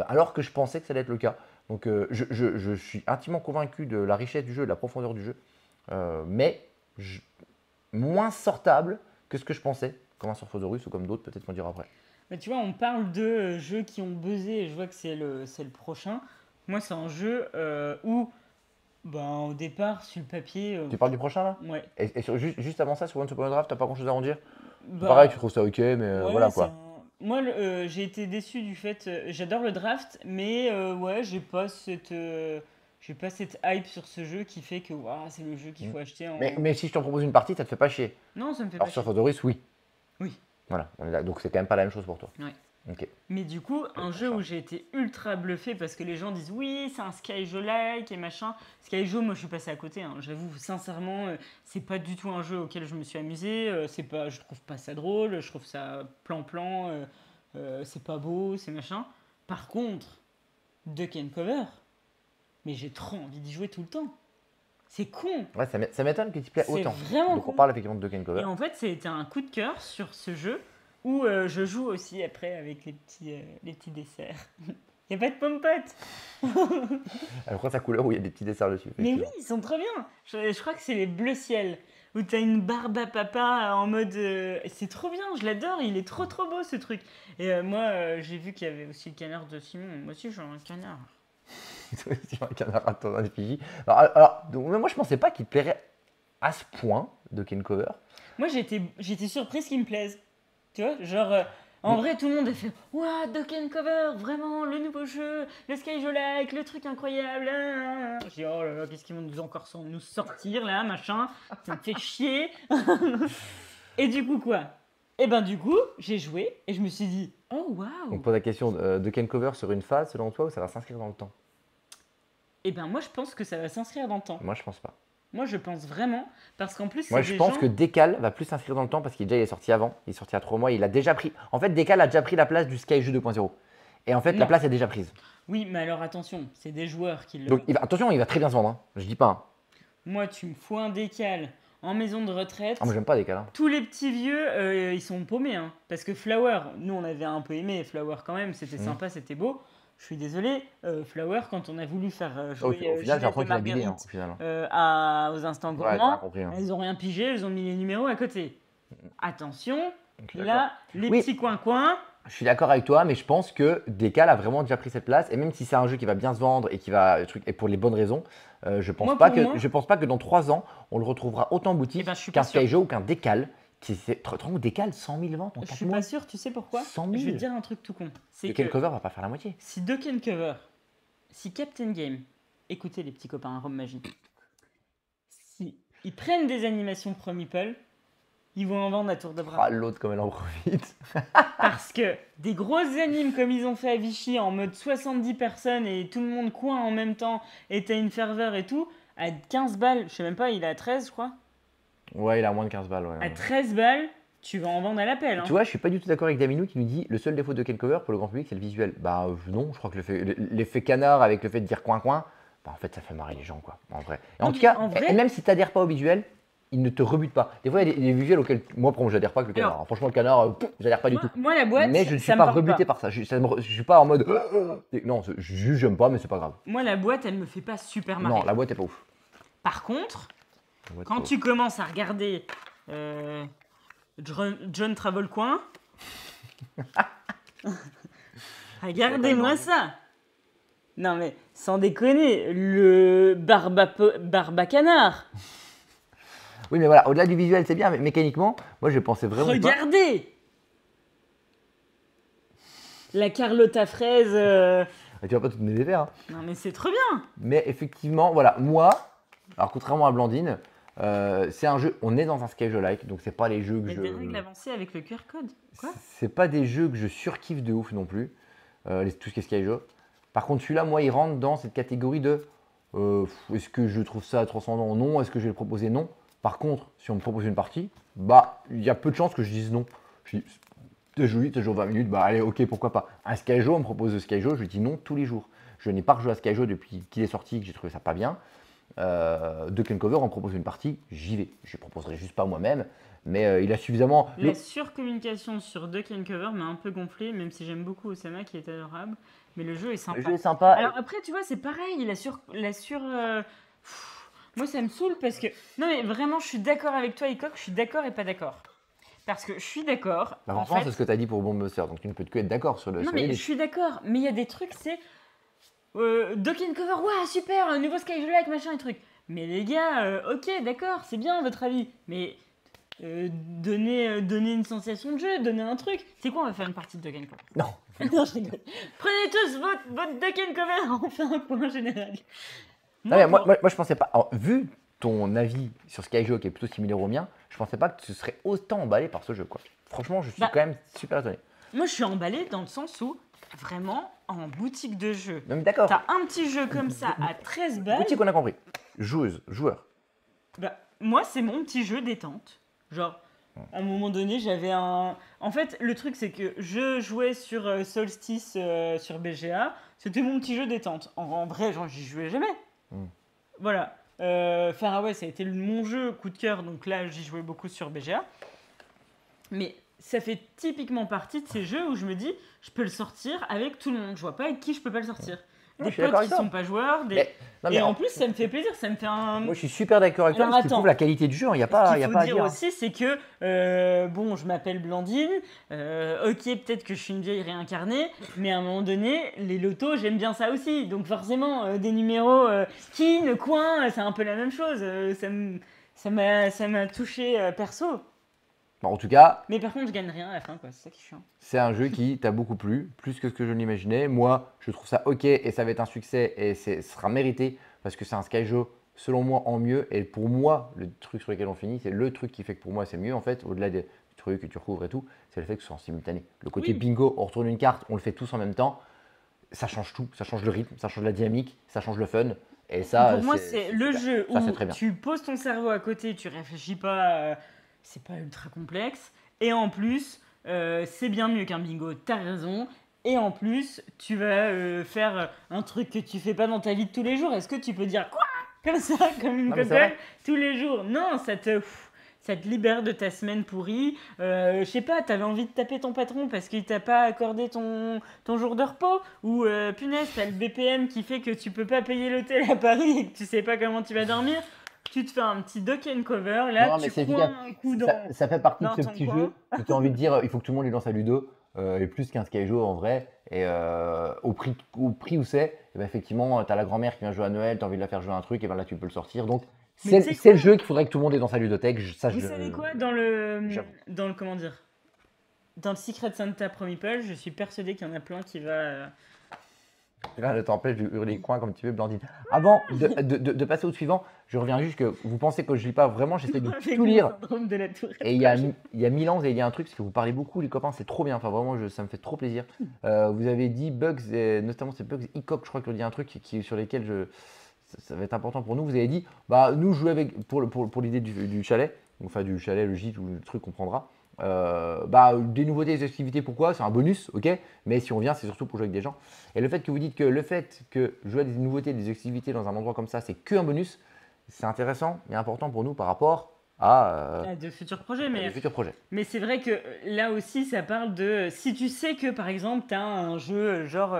alors que je pensais que ça allait être le cas. Donc je suis intimement convaincu de la richesse du jeu, de la profondeur du jeu, mais moins sortable que ce que je pensais, comme un Surfosaurus ou comme d'autres, peut-être qu'on dira après. Mais tu vois, on parle de jeux qui ont buzzé et je vois que c'est le prochain. Moi, c'est un jeu où, au départ, sur le papier. Tu parles du prochain là? Ouais. Et juste avant ça, sur Once Upon a Draft, t'as pas grand chose à en dire? Bah, Pareil, tu trouves ça ok, mais ouais, voilà c'est quoi. Moi, j'ai été déçu du fait. J'adore le draft, mais ouais, j'ai pas cette hype sur ce jeu qui fait que waouh, c'est le jeu qu'il faut acheter en. Mais si je t'en propose une partie, ça te fait pas chier. Non, ça me fait Alors pas sur chier. Surfosaurus, oui. Oui. Voilà, on est là. Donc c'est quand même pas la même chose pour toi. Ouais. Ok. Mais du coup, un jeu où j'ai été ultra bluffé parce que les gens disent oui, c'est un Skyjo-like et machin. Skyjo, moi je suis passé à côté, hein. J'avoue sincèrement, c'est pas du tout un jeu auquel je me suis amusé. Je trouve pas ça drôle, je trouve ça plan-plan, c'est pas beau, c'est machin. Par contre, Duck and Cover, mais j'ai trop envie d'y jouer tout le temps. C'est con. Ouais, ça m'étonne que tu plaît C'est autant. vraiment Donc con. on parle effectivement de Duck and Cover. Et en fait, c'était un coup de cœur sur ce jeu où je joue aussi après avec les petits desserts. Il n'y a pas de pommes-potes. Alors quoi sa couleur où il y a des petits desserts dessus. Mais oui, effectivement. ils sont trop bien. Je crois que c'est les bleu ciel où tu as une barbe à papa en mode. C'est trop bien, je l'adore, il est trop beau ce truc. Et moi, j'ai vu qu'il y avait aussi le canard de Simon. Moi aussi, j'ai un canard. C'est un canard à ton effigie. Donc, moi je pensais pas qu'il te plairait à ce point Duck and Cover. Moi, j'étais surprise qu'il me plaise. Tu vois, genre, en vrai, tout le monde a fait Waouh, Duck and Cover, vraiment, le nouveau jeu, le Skyjo-like, le truc incroyable. Je dis oh là là, qu'est-ce qu'ils vont nous sortir là, machin, ça me fait chier. Et du coup, quoi? Et ben, du coup, j'ai joué et je me suis dit oh waouh. Donc pose la question Duck and Cover sur une phase selon toi ou ça va s'inscrire dans le temps? Et ben, moi, je pense que ça va s'inscrire dans le temps. Moi je pense pas. Moi, je pense vraiment, parce qu'en plus, Moi c'est je des pense gens... que Décal va plus s'inscrire dans le temps parce qu'il est sorti avant. Il est sorti il y a 3 mois. Il a déjà pris. En fait, Décal a déjà pris la place du Skyjeu 2.0. Et en fait, la Non. place est déjà prise. Oui, mais alors attention, c'est des joueurs qui le... Donc attention, il va très bien se vendre. Hein. Je dis pas. Hein. Moi, tu me fous un décal en maison de retraite. Ah, moi j'aime pas Décal. Hein. Tous les petits vieux, ils sont paumés. Hein. Parce que Flower, nous, on avait un peu aimé Flower quand même. C'était sympa, c'était beau. Je suis désolé, Flower, quand on a voulu faire jouer Au final, j'ai l'impression qu'il a bidé. Marguerite Au final. aux instants Ouais, j'ai gourmands, compris. Hein. elles ont rien pigé, elles ont mis les numéros à côté. Attention, Donc, je suis là, les Oui. petits coins-coins, Je suis d'accord avec toi, mais je pense que Décal a vraiment déjà pris cette place. Et même si c'est un jeu qui va bien se vendre et qui va et pour les bonnes raisons, je pense Moi, pas pour moi- je pense pas que dans 3 ans, on le retrouvera autant en boutique Eh ben, je suis qu'un pas sûr. Skyjo ou qu'un Décal. Décal, 100 000 ventes en je 4 suis mois. pas sûr, tu sais pourquoi 100 000. Je vais te dire un truc tout con. C'est Duck and que Cover va pas faire la moitié. si Duck and Cover, si Captain Game, écoutez les petits copains, Rome Magie, si ils prennent des animations Pro Meeple, ils vont en vendre à tour de bras. Ah, l'autre, comme elle en profite. Parce que des grosses animes comme ils ont fait à Vichy en mode 70 personnes et tout le monde coin en même temps et t'as une ferveur et tout, à 15 balles, je sais même pas, il est à 13 je crois. Ouais, il a moins de 15 balles. Ouais. À 13 balles, tu vas en vendre à l'appel. Hein. Tu vois, je suis pas du tout d'accord avec Daminou qui nous dit le seul défaut de Ken Cover pour le grand public, c'est le visuel. Bah non, je crois que l'effet canard avec le fait de dire coin-coin, bah en fait, ça fait marrer les gens, quoi, en vrai. Et en Non, tout mais cas, en vrai- et même si tu n'adhères pas au visuel, il ne te rebute pas. Des fois, il y a des visuels auxquels, moi, par exemple, j'adhère pas avec le canard. Alors, Alors, franchement, le canard, j'adhère pas du tout. Moi, la boîte, Mais je ne suis ça me pas parle rebuté pas. par ça. Je suis pas en mode. Non, juste, j'aime pas, mais c'est pas grave. Moi, la boîte, elle me fait pas super marrer. Non, la boîte est pas ouf. Par contre, La boîte est quand pas tu commences à regarder John Travolcoin, regardez-moi ça. Non mais, sans déconner, le barbacanard. ouf. Oui, mais voilà, au-delà du visuel, c'est bien, mais mécaniquement, moi, je pensais vraiment pas. Regardez la Carlotta fraise. Tu vas pas tout donner les verres, hein. Non mais c'est trop bien. Mais effectivement, voilà, moi, alors contrairement à Blandine, c'est un jeu, on est dans un Skyjo-like, donc c'est pas les jeux que Il y je. a des règles avancées avec le QR code. Quoi? C'est pas des jeux que je surkiffe de ouf non plus, tout ce qui est Skyjo. Par contre, celui-là, moi, il rentre dans cette catégorie de est-ce que je trouve ça transcendant? Non. Est-ce que je vais le proposer? Non. Par contre, si on me propose une partie, bah, il y a peu de chances que je dise non. Je dis, t'es joli, t'es joué 20 minutes, bah allez, ok, pourquoi pas. Un Skyjo, on me propose de Skyjo, je lui dis non tous les jours. Je n'ai pas rejoué à Skyjo depuis qu'il est sorti, que j'ai trouvé ça pas bien. De Ken Cover, on me propose une partie, j'y vais. Je ne proposerai juste pas moi-même, mais il a suffisamment. La surcommunication sur Duck and Cover m'a un peu gonflé, même si j'aime beaucoup Osama qui est adorable. Mais le jeu est sympa. Le jeu est sympa. Alors après, tu vois, c'est pareil. Moi, ça me saoule parce que. Non, mais vraiment, je suis d'accord avec toi, Icok. Je suis d'accord et pas d'accord. Parce que je suis d'accord. Bah, en franchement, fait... c'est ce que tu as dit pour Bomb Buster, donc tu ne peux que être d'accord sur le. Non, sur mais l'idée. je suis d'accord. Mais il y a des trucs, c'est. Duck and Cover, ouais, super, un nouveau Sky like, machin et truc. Mais les gars, ok, d'accord, c'est bien votre avis. Mais. Donner une sensation de jeu, donner un truc. C'est quoi, on va faire une partie de Duck and Cover? Non. Non, je rigole. Prenez tous votre Duck and Cover, on fait un point général. Non, mais moi, je pensais pas. Alors, vu ton avis sur Skyjo qui est plutôt similaire au mien, je pensais pas que tu serais autant emballé par ce jeu, quoi. Franchement, je suis quand même super étonné. Moi, je suis emballé dans le sens où, vraiment, en boutique de jeu, Non, mais d'accord. t'as un petit jeu comme ça à 13 balles. Boutique, on a compris. Joueuse, joueur. Bah, moi, c'est mon petit jeu détente. Genre, à un moment donné, j'avais un. En fait, le truc, c'est que je jouais sur Solstice sur BGA. C'était mon petit jeu détente. En vrai, genre, j'y jouais jamais. Voilà. Faraway, ça a été mon jeu coup de cœur. Donc là, j'y jouais beaucoup sur BGA. Mais ça fait typiquement partie de ces jeux où je me dis, je peux le sortir avec tout le monde. Je vois pas avec qui je peux pas le sortir. Des potes qui sont pas joueurs. Et en plus, ça me fait plaisir. Ça me fait un. Moi, je suis super d'accord avec toi Alors, parce que tu attends. trouves la qualité du jeu. Il n'y a pas, Ce y a qu'il pas faut à dire dire. aussi, c'est que, bon, je m'appelle Blandine, ok, peut-être que je suis une vieille réincarnée, mais à un moment donné, les lotos, j'aime bien ça aussi. Donc forcément, des numéros kin, coin, c'est un peu la même chose. Ça m'a touché perso. Bon, en tout cas, Mais par contre, je gagne rien à la fin, quoi. C'est ça qui est chiant. c'est un jeu qui t'a beaucoup plu, plus que ce que je l'imaginais. Moi, je trouve ça ok et ça va être un succès et ce sera mérité parce que c'est un Skyjo, selon moi, en mieux. Et pour moi, le truc sur lequel on finit, c'est le truc qui fait que pour moi, c'est mieux en fait, au-delà des trucs que tu recouvres et tout, c'est le fait que ce soit en simultané. Le côté Oui. bingo, on retourne une carte, on le fait tous en même temps, ça change tout. Ça change le rythme, ça change la dynamique, ça change le fun. Et ça, Pour moi, c'est le super. jeu Ça, c'est où très bien. tu poses ton cerveau à côté, tu réfléchis pas, c'est pas ultra complexe. Et en plus, c'est bien mieux qu'un bingo, t'as raison. Et en plus, tu vas faire un truc que tu fais pas dans ta vie de tous les jours. Est-ce que tu peux dire quoi? Comme ça, comme une Non, mais c'est cocotte, vrai. tous les jours? Non, ça te libère de ta semaine pourrie. Je sais pas, t'avais envie de taper ton patron parce qu'il t'a pas accordé ton jour de repos. Ou punaise, t'as le BPM qui fait que tu peux pas payer l'hôtel à Paris et que tu sais pas comment tu vas dormir. Tu te fais un petit Duck and Cover, là, Non, mais tu c'est coins efficace. un coup dans... Ça fait partie de dans ce ton petit coin. jeu où tu as envie de dire il faut que tout le monde lui lance à Ludo, et plus qu'un Skyjo en vrai. Et au prix où c'est, et ben effectivement, tu as la grand-mère qui vient jouer à Noël, tu as envie de la faire jouer à un truc, et ben là tu peux le sortir. Donc Mais c'est tu sais le jeu qu'il faudrait que tout le monde ait dans sa ludothèque. Vous savez quoi, J'avoue. dans le comment dire, dans le Secret Santa Pro Meeple, je suis persuadé qu'il y en a plein qui va... Là, ne t'empêche de hurler coin comme tu veux, Blandine. Avant de passer au suivant, je reviens juste que vous pensez que je lis pas vraiment, j'essaie de avec tout le lire. syndrome de la tour. Et il y a 1000 ans, vous avez dit un truc, parce que vous parlez beaucoup, les copains, c'est trop bien. Enfin, vraiment, ça me fait trop plaisir. Vous avez dit Bugs, et notamment c'est Bugs Hickok, je crois que vous dit un truc sur lesquels ça va être important pour nous. Vous avez dit, bah, nous jouer avec, pour l'idée du chalet, enfin du chalet, le gîte ou le truc qu'on prendra. Des nouveautés, des activités, pourquoi? C'est un bonus, ok? Mais si on vient, c'est surtout pour jouer avec des gens. Et le fait que vous dites que le fait que jouer à des nouveautés, des activités dans un endroit comme ça, c'est qu'un bonus, c'est intéressant et important pour nous par rapport à De futurs projets, des futurs projets. mais c'est vrai que là aussi, ça parle de si tu sais que par exemple, tu as un jeu genre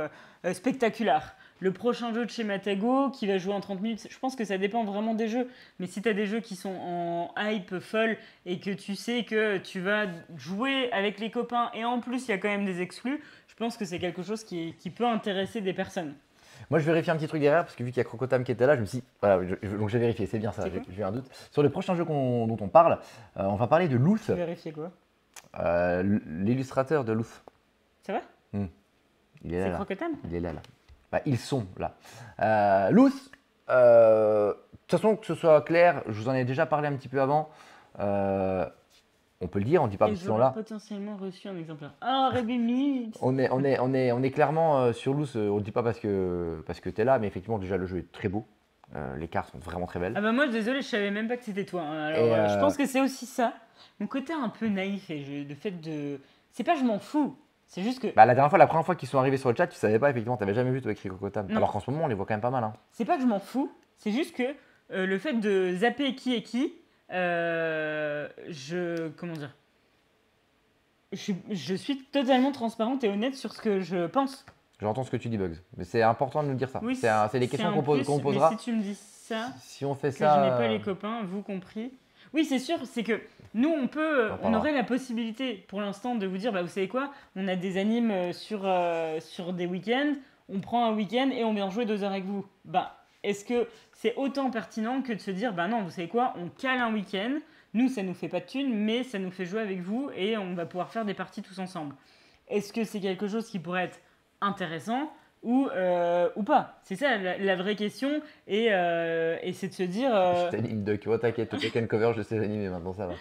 spectaculaire. Le prochain jeu de chez Matago qui va jouer en 30 minutes, je pense que ça dépend vraiment des jeux. Mais si tu as des jeux qui sont en hype folle et que tu sais que tu vas jouer avec les copains et en plus il y a quand même des exclus, je pense que c'est quelque chose qui peut intéresser des personnes. Moi, je vérifie un petit truc derrière parce que vu qu'il y a Crocotam qui était là, je me suis dit, voilà, donc j'ai vérifié, c'est bien ça, C'est quoi j'ai eu un doute. Sur le prochain jeu dont on parle, on va parler de Loose, Tu vérifies quoi? l'illustrateur de Loose. Ça va? Il est C'est là. Crocotam? Il est là. Ils sont là. Loose, de toute façon, que ce soit clair, je vous en ai déjà parlé un petit peu avant. On peut le dire, on ne dit pas Et qu'ils sont j'aurais là. potentiellement reçu un exemplaire. Ah, Ruby Mix! On est clairement sur Loose, on ne dit pas parce que tu es là, mais effectivement, déjà, le jeu est très beau. Les cartes sont vraiment très belles. Ah bah moi, désolé, je savais même pas que c'était toi, hein. Alors, Et, je pense que c'est aussi ça. Mon côté un peu naïf et le fait de... C'est pas je m'en fous. C'est juste que... La première fois qu'ils sont arrivés sur le chat, tu savais pas, effectivement, tu n'avais jamais vu toi écrit Cocotam. Non. Alors qu'en ce moment, on les voit quand même pas mal. Hein. C'est pas que je m'en fous. C'est juste que le fait de zapper qui est qui, comment dire? Je suis totalement transparente et honnête sur ce que je pense. J'entends ce que tu dis, Bugs. Mais c'est important de nous dire ça. Oui, c'est des questions un qu'on plus, posera. Mais si tu me dis ça... Si on fait que ça. je n'ai pas les copains, vous compris. Oui, c'est sûr, c'est que nous, on aurait la possibilité pour l'instant de vous dire, bah, vous savez quoi, on a des animes sur des week-ends, on prend un week-end et on vient jouer 2 heures avec vous. Bah, est-ce que c'est autant pertinent que de se dire, bah non, vous savez quoi, on cale un week-end, nous, ça nous fait pas de thunes, mais ça nous fait jouer avec vous et on va pouvoir faire des parties tous ensemble. Est-ce que c'est quelque chose qui pourrait être intéressant ou pas? C'est ça la vraie question et c'est de se dire... Je t'anime Duck, oh, t'inquiète, tu fais cover, je sais l'animer maintenant, ça va.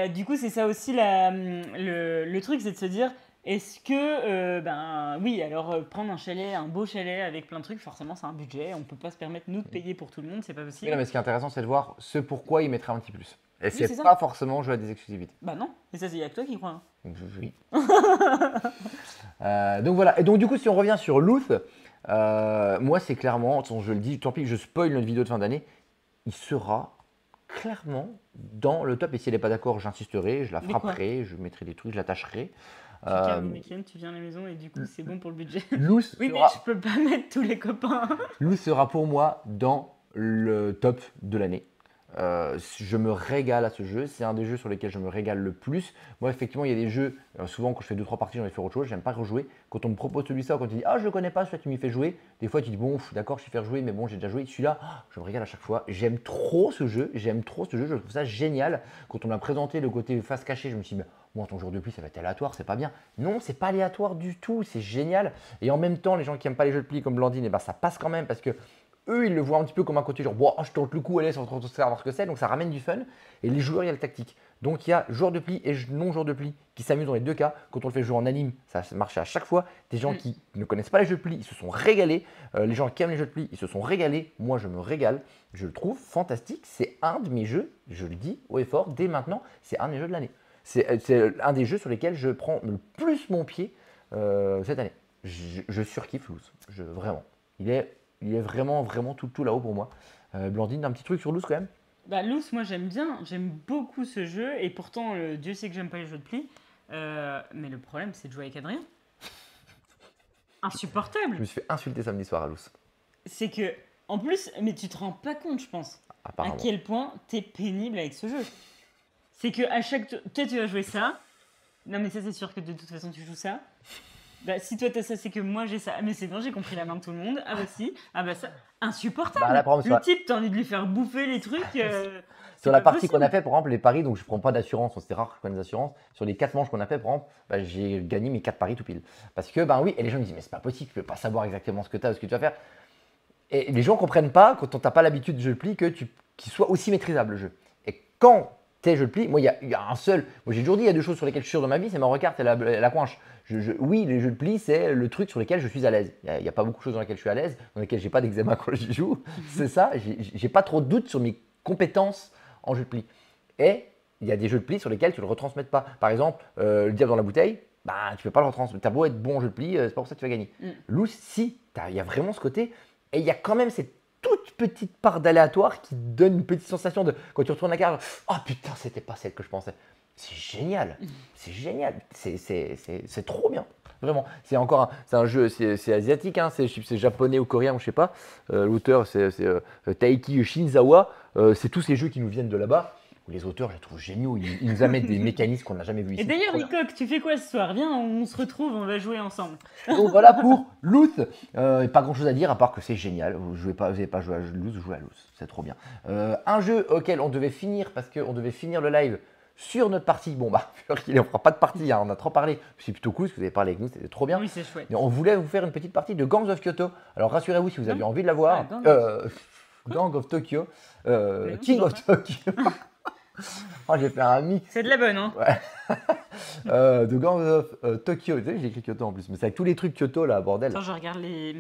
du coup, c'est ça aussi le truc, c'est de se dire, est-ce que, oui, alors prendre un chalet, un beau chalet avec plein de trucs, forcément c'est un budget, on peut pas se permettre nous de payer pour tout le monde, c'est pas possible. Oui, non, mais ce qui est intéressant, c'est de voir ce pourquoi il mettrait un petit plus. Et c'est c'est ça. pas forcément jouer à des exclusivités. Bah non, et ça c'est y a que toi qui crois. Hein. Oui. Donc voilà, et donc du coup, si on revient sur Luth, moi c'est clairement, je le dis, tant pis que je spoil notre vidéo de fin d'année, il sera clairement dans le top. Et si elle n'est pas d'accord, j'insisterai, je la frapperai, je mettrai des trucs, je l'attacherai. Tu calmes le week-end, tu viens à la maison et du coup c'est bon pour le budget. Luth oui, sera... mais je peux pas mettre tous les copains. Luth sera pour moi dans le top de l'année. Je me régale à ce jeu, c'est un des jeux sur lesquels je me régale le plus. Moi effectivement il y a des jeux, souvent quand je fais 2-3 parties j'en ai fait autre chose, j'aime pas rejouer. Quand on me propose celui-là, quand tu dis ah je le connais pas, celui-là tu m'y fais jouer, des fois tu dis bon d'accord je suis faire jouer mais bon j'ai déjà joué, celui-là je me régale à chaque fois. J'aime trop ce jeu, je trouve ça génial. Quand on m'a présenté le côté face cachée, je me suis dit bon ton jour de pluie ça va être aléatoire, c'est pas bien. Non c'est pas aléatoire du tout, c'est génial. Et en même temps les gens qui aiment pas les jeux de pli comme Blandine, ça passe quand même parce que eux, ils le voient un petit peu comme un côté genre, bon, je tente le coup, allez, sans trop savoir ce que c'est, donc ça ramène du fun. Et les joueurs, il y a le tactique. Donc il y a joueurs de pli et non-joueurs de pli qui s'amusent dans les deux cas. Quand on le fait jouer en anime, ça marche à chaque fois. Des gens qui ne connaissent pas les jeux de pli, ils se sont régalés. Les gens qui aiment les jeux de pli, ils se sont régalés. Moi, je me régale. Je le trouve fantastique. C'est un de mes jeux, je le dis haut et fort, dès maintenant, c'est un des jeux de l'année. C'est un des jeux sur lesquels je prends le plus mon pied cette année. Je surkiffe Loose, vraiment. Il est vraiment tout là-haut pour moi. Blandine, un petit truc sur Loose quand même? Bah Loose, moi j'aime bien, j'aime beaucoup ce jeu et pourtant Dieu sait que j'aime pas les jeux de pli. Mais le problème c'est de jouer avec Adrien. Insupportable. Je me suis fait insulter samedi soir à Loose. C'est que, en plus, mais tu te rends pas compte je pense, à quel point t'es pénible avec ce jeu. C'est que à chaque... Toi tu vas jouer ça. Non mais ça c'est sûr que de toute façon tu joues ça. Bah, si toi t'as ça, c'est que moi j'ai ça. Mais c'est bon, j'ai compris la main de tout le monde. Ah bah si. Ah bah ça. Insupportable. Le type, t'as envie de lui faire bouffer les trucs. Sur la partie qu'on a fait, par exemple, les paris, donc je prends pas d'assurance, c'était rare que je prenne des assurances. Sur les 4 manches qu'on a fait, par exemple, j'ai gagné mes 4 paris tout pile. Parce que, oui, et les gens me disent, mais c'est pas possible, tu peux pas savoir exactement ce que tu as, ce que tu vas faire. Et les gens comprennent pas, quand on n'a pas l'habitude de jeu de pli, qu'il soit aussi maîtrisable le jeu. Et quand t'es jeu de pli, moi, il y a un seul. Moi, j'ai toujours dit, il y a 2 choses sur lesquelles je suis sûr dans ma vie, c'est Mario Kart et la coinche. Oui, les jeux de pli, c'est le truc sur lequel je suis à l'aise. Il n'y a pas beaucoup de choses dans lesquelles je suis à l'aise, dans lesquelles j'ai pas d'eczéma quand j'y joue. C'est ça, j'ai pas trop de doutes sur mes compétences en jeu de pli. Et il y a des jeux de pli sur lesquels tu ne le retransmettes pas. Par exemple, le diable dans la bouteille, bah, tu ne peux pas le retransmettre. Tu as beau être bon en jeu de pli, c'est pas pour ça que tu vas gagner. Loose, si, il y a vraiment ce côté. Et il y a quand même cette toute petite part d'aléatoire qui donne une petite sensation de. Quand tu retournes la carte, oh putain, c'était pas celle que je pensais. C'est génial. C'est génial. C'est trop bien. Vraiment. C'est encore c'est un jeu, c'est asiatique, hein, c'est japonais ou coréen, ou je sais pas. L'auteur, c'est Taiki Shinzawa. C'est tous ces jeux qui nous viennent de là-bas. Les auteurs, je les trouve géniaux. Ils nous amènent des mécanismes qu'on n'a jamais vus ici. Et d'ailleurs, Leacock, tu fais quoi ce soir? Viens, on se retrouve, on va jouer ensemble. Donc voilà pour Loot. Pas grand chose à dire à part que c'est génial. Vous n'avez pas joué à Loot, vous jouez à Loot. C'est trop bien. Un jeu auquel on devait finir parce qu'on devait finir le live sur notre partie. Bon, bah, on ne fera pas de partie, hein, on a trop parlé. C'est plutôt cool, parce que vous avez parlé avec nous, c'était trop bien. Oui, c'est chouette. Et on voulait vous faire une petite partie de Gangs of Kyoto. Alors rassurez-vous si vous aviez envie de la voir. Gang of Tokyo. King of Tokyo. Oh, j'ai fait un mix. C'est de la bonne, hein. Ouais. De Gangs of Tokyo. J'ai écrit Kyoto en plus, mais c'est avec tous les trucs Kyoto là, bordel. Attends, je regarde les.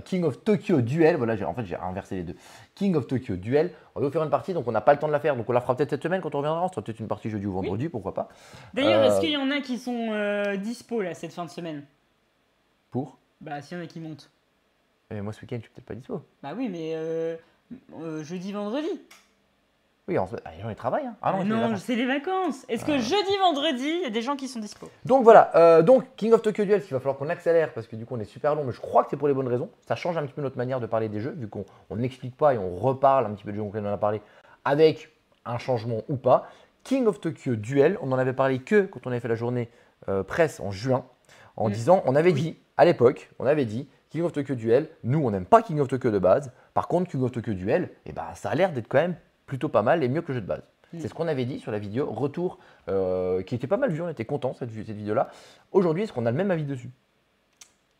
King of Tokyo Duel, voilà, j'ai inversé les deux. King of Tokyo Duel, on va vous faire une partie, donc on n'a pas le temps de la faire, donc on la fera peut-être cette semaine quand on reviendra, ce sera peut-être une partie jeudi ou vendredi, pourquoi pas. D'ailleurs, est-ce qu'il y en a qui sont dispo là cette fin de semaine? Pour Bah, s'il y en a qui montent. Moi ce week-end, je suis peut-être pas dispo. Bah oui, mais jeudi, vendredi. Oui, les gens ils travaillent. Hein. Ah non, c'est les vacances. Est-ce que jeudi, vendredi, il y a des gens qui sont dispo? Donc voilà, donc King of Tokyo Duel, il va falloir qu'on accélère parce que du coup on est super long, mais je crois que c'est pour les bonnes raisons. Ça change un petit peu notre manière de parler des jeux, vu qu'on n'explique pas et on reparle un petit peu de jeux auxquels on en a parlé avec un changement ou pas. King of Tokyo Duel, on n'en avait parlé que quand on avait fait la journée presse en juin, en disant, on avait dit, à l'époque, on avait dit, King of Tokyo Duel, nous on n'aime pas King of Tokyo de base, par contre King of Tokyo Duel, eh ben, ça a l'air d'être quand même plutôt pas mal et mieux que le jeu de base. C'est ce qu'on avait dit sur la vidéo retour qui était pas mal vu, on était content cette vidéo-là. Aujourd'hui, est-ce qu'on a le même avis dessus?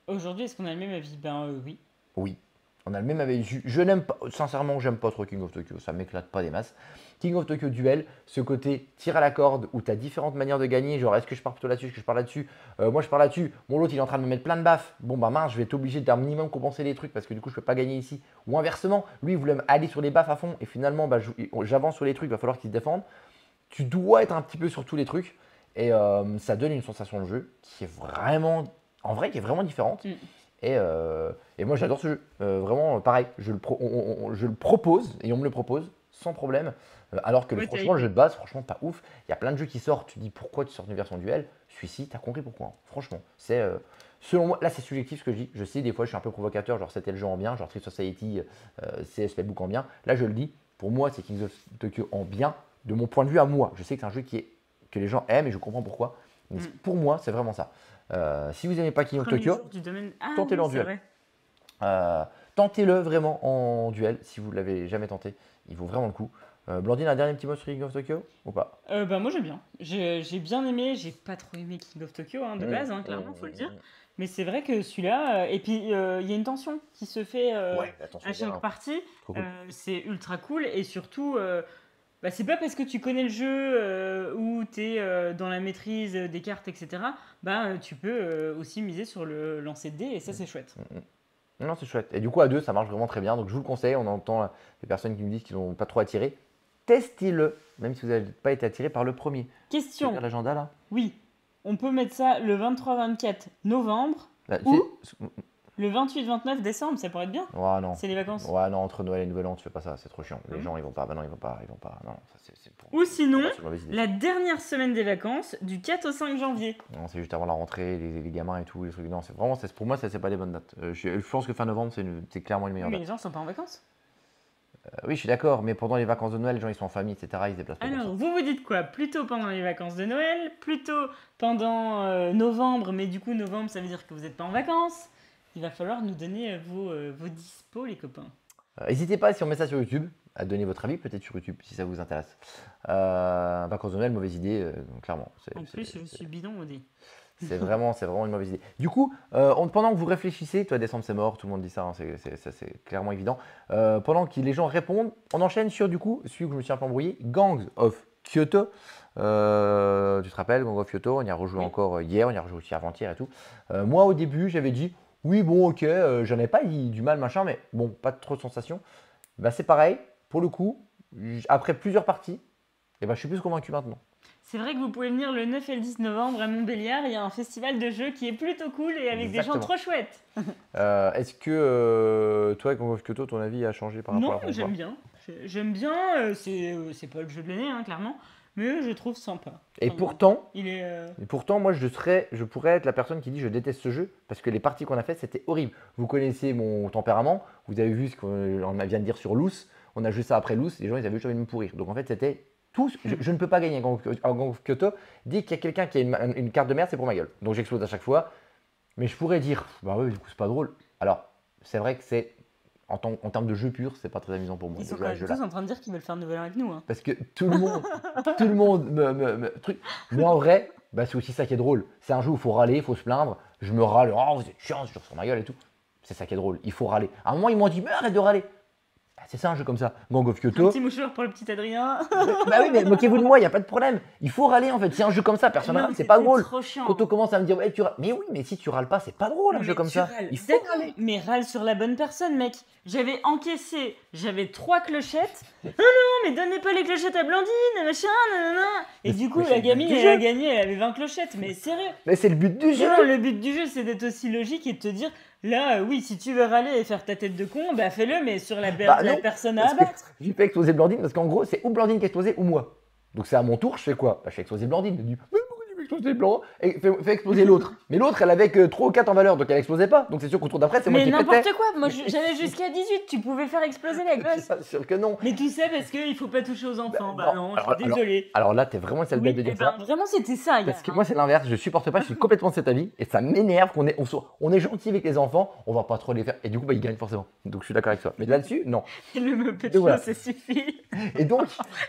Aujourd'hui, est-ce qu'on a le même avis? Ben oui. Oui, on a le même avis. Je n'aime pas, sincèrement, j'aime pas trop King of Tokyo, ça m'éclate pas des masses. King of Tokyo Duel, ce côté tir à la corde où tu as différentes manières de gagner, genre est-ce que je pars plutôt là-dessus, est-ce que je pars là-dessus, moi je pars là-dessus, bon l'autre il est en train de me mettre plein de baffes, bon bah mince, je vais être obligé d'un minimum compenser les trucs parce que du coup je peux pas gagner ici. Ou inversement, lui il voulait aller sur les baffes à fond et finalement bah, j'avance sur les trucs, il va falloir qu'il se défende. Tu dois être un petit peu sur tous les trucs et ça donne une sensation de jeu qui est vraiment, en vrai, qui est vraiment différente. Et moi j'adore ce jeu, vraiment pareil, je le propose et on me le propose sans problème. Alors que franchement, le jeu de base, franchement, pas ouf. Il y a plein de jeux qui sortent. Tu te dis pourquoi tu sors une version duel. Celui-ci, tu as compris pourquoi. Hein. Franchement, c'est selon moi, là, c'est subjectif ce que je dis. Je sais, des fois, je suis un peu provocateur. Genre, c'était le jeu en bien. Genre, Street Society, CS Playbook en bien. Là, je le dis. Pour moi, c'est Kings of Tokyo en bien. De mon point de vue à moi, je sais que c'est un jeu que les gens aiment et je comprends pourquoi. Mais pour moi, c'est vraiment ça. Si vous n'aimez pas King of Tokyo, tentez-le en duel. Tentez-le vraiment en duel si vous ne l'avez jamais tenté. Il vaut vraiment le coup. Blandine, un dernier petit mot sur King of Tokyo ou pas? Bah moi j'aime bien. J'ai bien aimé. J'ai pas trop aimé King of Tokyo de base, hein, clairement, faut le dire. Mais c'est vrai que celui-là, et puis il y a une tension qui se fait à chaque partie. Cool. C'est ultra cool et surtout, bah, c'est pas parce que tu connais le jeu ou tu es dans la maîtrise des cartes, etc. Bah tu peux aussi miser sur le lancer de dés et ça c'est chouette. Non, c'est chouette. Et du coup, à deux, ça marche vraiment très bien. Donc, je vous le conseille. On entend des personnes qui nous disent qu'ils n'ont pas trop attiré. Testez-le, même si vous n'avez pas été attiré par le premier. Question. L'agenda là? Oui. On peut mettre ça le 23-24 novembre ou le 28-29 décembre, ça pourrait être bien. Ouais, non. C'est les vacances. Ouais, non, entre Noël et Nouvel An, tu fais pas ça, c'est trop chiant. Les gens, ils vont pas. Bah non, ils vont pas. Non, ça, c'est pour... Ou sinon, la dernière semaine des vacances, du 4 au 5 janvier. Non, c'est juste avant la rentrée, les gamins et tout, les trucs. Non, c'est vraiment, pour moi, ça, c'est pas des bonnes dates. Je pense que fin novembre, c'est clairement une meilleure date. Mais les gens sont pas en vacances. Oui, je suis d'accord, mais pendant les vacances de Noël, les gens ils sont en famille, etc. Ils se déplacent pas. Alors, vous dites quoi? Plutôt pendant les vacances de Noël, plutôt pendant novembre, mais du coup, novembre, ça veut dire que vous n'êtes pas en vacances. Il va falloir nous donner vos dispos, les copains. N'hésitez pas, si on met ça sur YouTube, à donner votre avis, peut-être sur YouTube, si ça vous intéresse. Vacances de Noël, mauvaise idée, clairement. En plus, je suis bidon, on dit. C'est vraiment une mauvaise idée. Du coup, pendant que vous réfléchissez, toi décembre c'est mort, tout le monde dit ça, hein, c'est clairement évident. Pendant que les gens répondent, on enchaîne sur du coup, celui que je me suis un peu embrouillé, Gangs of Kyoto. Tu te rappelles, Gangs of Kyoto, on y a rejoué encore hier, on y a rejoué aussi avant-hier et tout. Moi au début, j'avais dit, oui bon ok, j'en ai pas dit du mal machin, mais bon, pas trop de sensations. Bah, c'est pareil, pour le coup, après plusieurs parties, Et ben, je suis plus convaincu maintenant. C'est vrai que vous pouvez venir le 9 et le 10 novembre à Montbéliard. Il y a un festival de jeux qui est plutôt cool et avec des gens trop chouettes. Est-ce que toi, Gang of Kyoto, ton avis a changé par rapport à la Non, j'aime bien. J'aime bien. C'est pas le jeu de l'année, hein, clairement. Mais je trouve sympa. Et Enfin, pourtant, il est, moi, je pourrais être la personne qui dit je déteste ce jeu parce que les parties qu'on a faites, c'était horrible. Vous connaissez mon tempérament. Vous avez vu ce qu'on vient de dire sur Loose. On a joué ça après Loose. Les gens, ils avaient juste envie de me pourrir. Donc en fait, c'était tout. Je ne peux pas gagner à Gang of Kyoto. Dès qu'il y a quelqu'un qui a une carte de merde, c'est pour ma gueule. Donc j'explose à chaque fois. Mais je pourrais dire, bah ouais, du coup, c'est pas drôle. Alors, c'est vrai que c'est. En termes de jeu pur, c'est pas très amusant pour moi. ils sont quand même tous en train de dire qu'ils veulent faire de nouvel an avec nous. Hein. Parce que tout le monde truc. Mais en vrai, bah, c'est aussi ça qui est drôle. C'est un jeu où il faut râler, il faut se plaindre. Je me râle, oh vous êtes chiant, je sur ma gueule et tout. C'est ça qui est drôle, il faut râler. À un moment, ils m'ont dit, mais arrête de râler. Bah, c'est ça un jeu comme ça. Gang of Un Kyoto. petit mouchoir pour le petit Adrien. Bah oui, mais moquez-vous de moi, il n'y a pas de problème. Il faut râler en fait. C'est un jeu comme ça, personne ne râle, c'est pas drôle. Trop chiant. Quand on commence à me dire, ouais, tu râles. Mais oui, mais si tu râles pas, c'est pas drôle un Mais jeu comme tu ça. râles. Il faut D'accord, râler. mais râle sur la bonne personne, mec. J'avais encaissé, j'avais 3 clochettes. Non, mais donnez pas les clochettes à Blandine, machin, nanana. Et Mais du coup, c'est la le but gamine, du elle jeu. a gagné, elle avait 20 clochettes. Mais sérieux. Mais c'est le but du jeu. Non, le but du jeu, c'est d'être aussi logique et de te dire, là, oui, si tu veux râler et faire ta tête de con, bah fais-le, mais sur la non, personne à parce que abattre. j'ai fait exploser Blandine parce qu'en gros, c'est ou Blandine qui a explosé ou moi. Donc c'est à mon tour, je fais quoi? Bah, je fais exploser Blandine. Je dis, mais pourquoi tu fais exploser Blanc? Et fais exploser l'autre. Mais l'autre, elle avait que 3 ou 4 en valeur, donc elle explosait pas. Donc c'est sûr qu'au tour d'après, c'est moi Mais qui pétais. n'importe quoi, moi j'avais jusqu'à 18, tu pouvais faire exploser la Je gosse. suis pas sûr que non. Mais tout ça parce qu'il faut pas toucher aux enfants. Bah non, je alors- suis désolée. Alors là, t'es vraiment une sale bête de Oui, dire eh ben, ça. vraiment, c'était ça. Parce que moi, c'est l'inverse, je supporte pas, je suis complètement de cet avis. Et ça m'énerve on est gentil avec les enfants, on va pas trop les faire. Et du coup, bah, ils gagnent forcément. Donc je suis d'accord avec toi. Mais là-dessus, non. Le mot petit voilà. ça suffit. Et donc.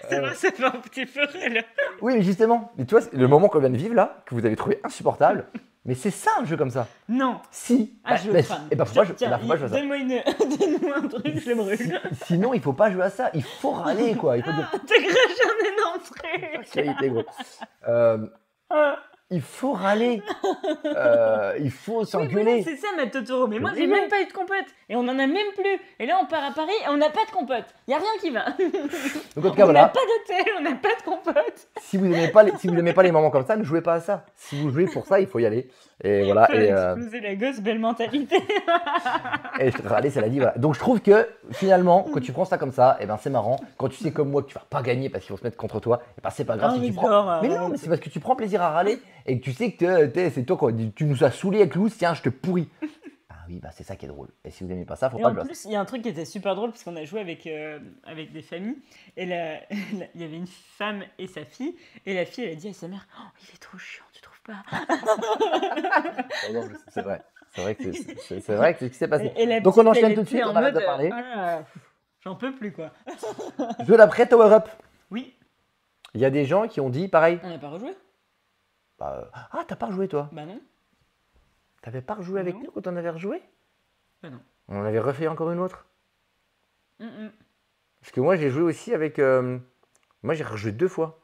C'est vrai, ça fait un petit peu là. Oui, mais justement, mais tu vois, le moment qu'on vient de vivre là, que vous avez trouvé insupportable, mais c'est ça un jeu comme ça. Non. Si. Ah, je bah, crame. et bah, faut pas jouer Tiens, à ça. donne-moi donne-moi un truc, je le brûle. Sinon, il faut pas jouer à ça. Il faut râler, quoi. Il faut dire. T'as craché un énorme truc. Ça y est, t'es gros. Ah. Il faut râler. Il faut Oui, s'engueuler. voilà, c'est ça, ma Totoro. Mais moi, j'ai même pas eu de compote. Et on en a même plus. Et là, on part à Paris et on n'a pas de compote. Y a rien qui va. Donc, en tout cas, On n'a voilà. pas d'hôtel, on n'a pas de compote. Si vous n'aimez pas les moments comme ça, ne jouez pas à ça. Si vous jouez pour ça, il faut y aller. Et voilà. Faut exploser la gosse, belle mentalité. Et râler, c'est la vie. Voilà. Donc je trouve que finalement, quand tu prends ça comme ça, et ben c'est marrant. Quand tu sais comme moi que tu vas pas gagner parce qu'ils vont se mettre contre toi, et ben c'est pas grave Ah, si mais tu prends. genre, Mais non, mais c'est parce que tu prends plaisir à râler et que tu sais que c'est toi quoi. Tu nous as saoulés avec Lou, tiens, je te pourris. Ah oui, bah c'est ça qui est drôle. Et si vous n'aimez pas ça, faut Et pas en le jouer. plus, il y a un truc qui était super drôle parce qu'on a joué avec des familles. Et il y avait une femme et sa fille. Et la fille, elle a dit à sa mère, oh, il est trop chiant, tu trouves pas? C'est vrai. C'est vrai que c'est vrai que c'est ce qui s'est passé. Et la Donc petite, on enchaîne elle tout de était suite, en on arrête de mode, parler. ah là, j'en peux plus quoi. Jeu d'après, Tower Up. Oui, Il y a des gens qui ont dit pareil. on n'a pas rejoué? Bah, ah, t'as pas rejoué toi? Bah non. T'avais pas rejoué avec Non. nous quand on avait rejoué? Bah non. On en avait refait encore une autre. Mm. Parce que moi j'ai joué aussi avec. Moi j'ai rejoué 2 fois.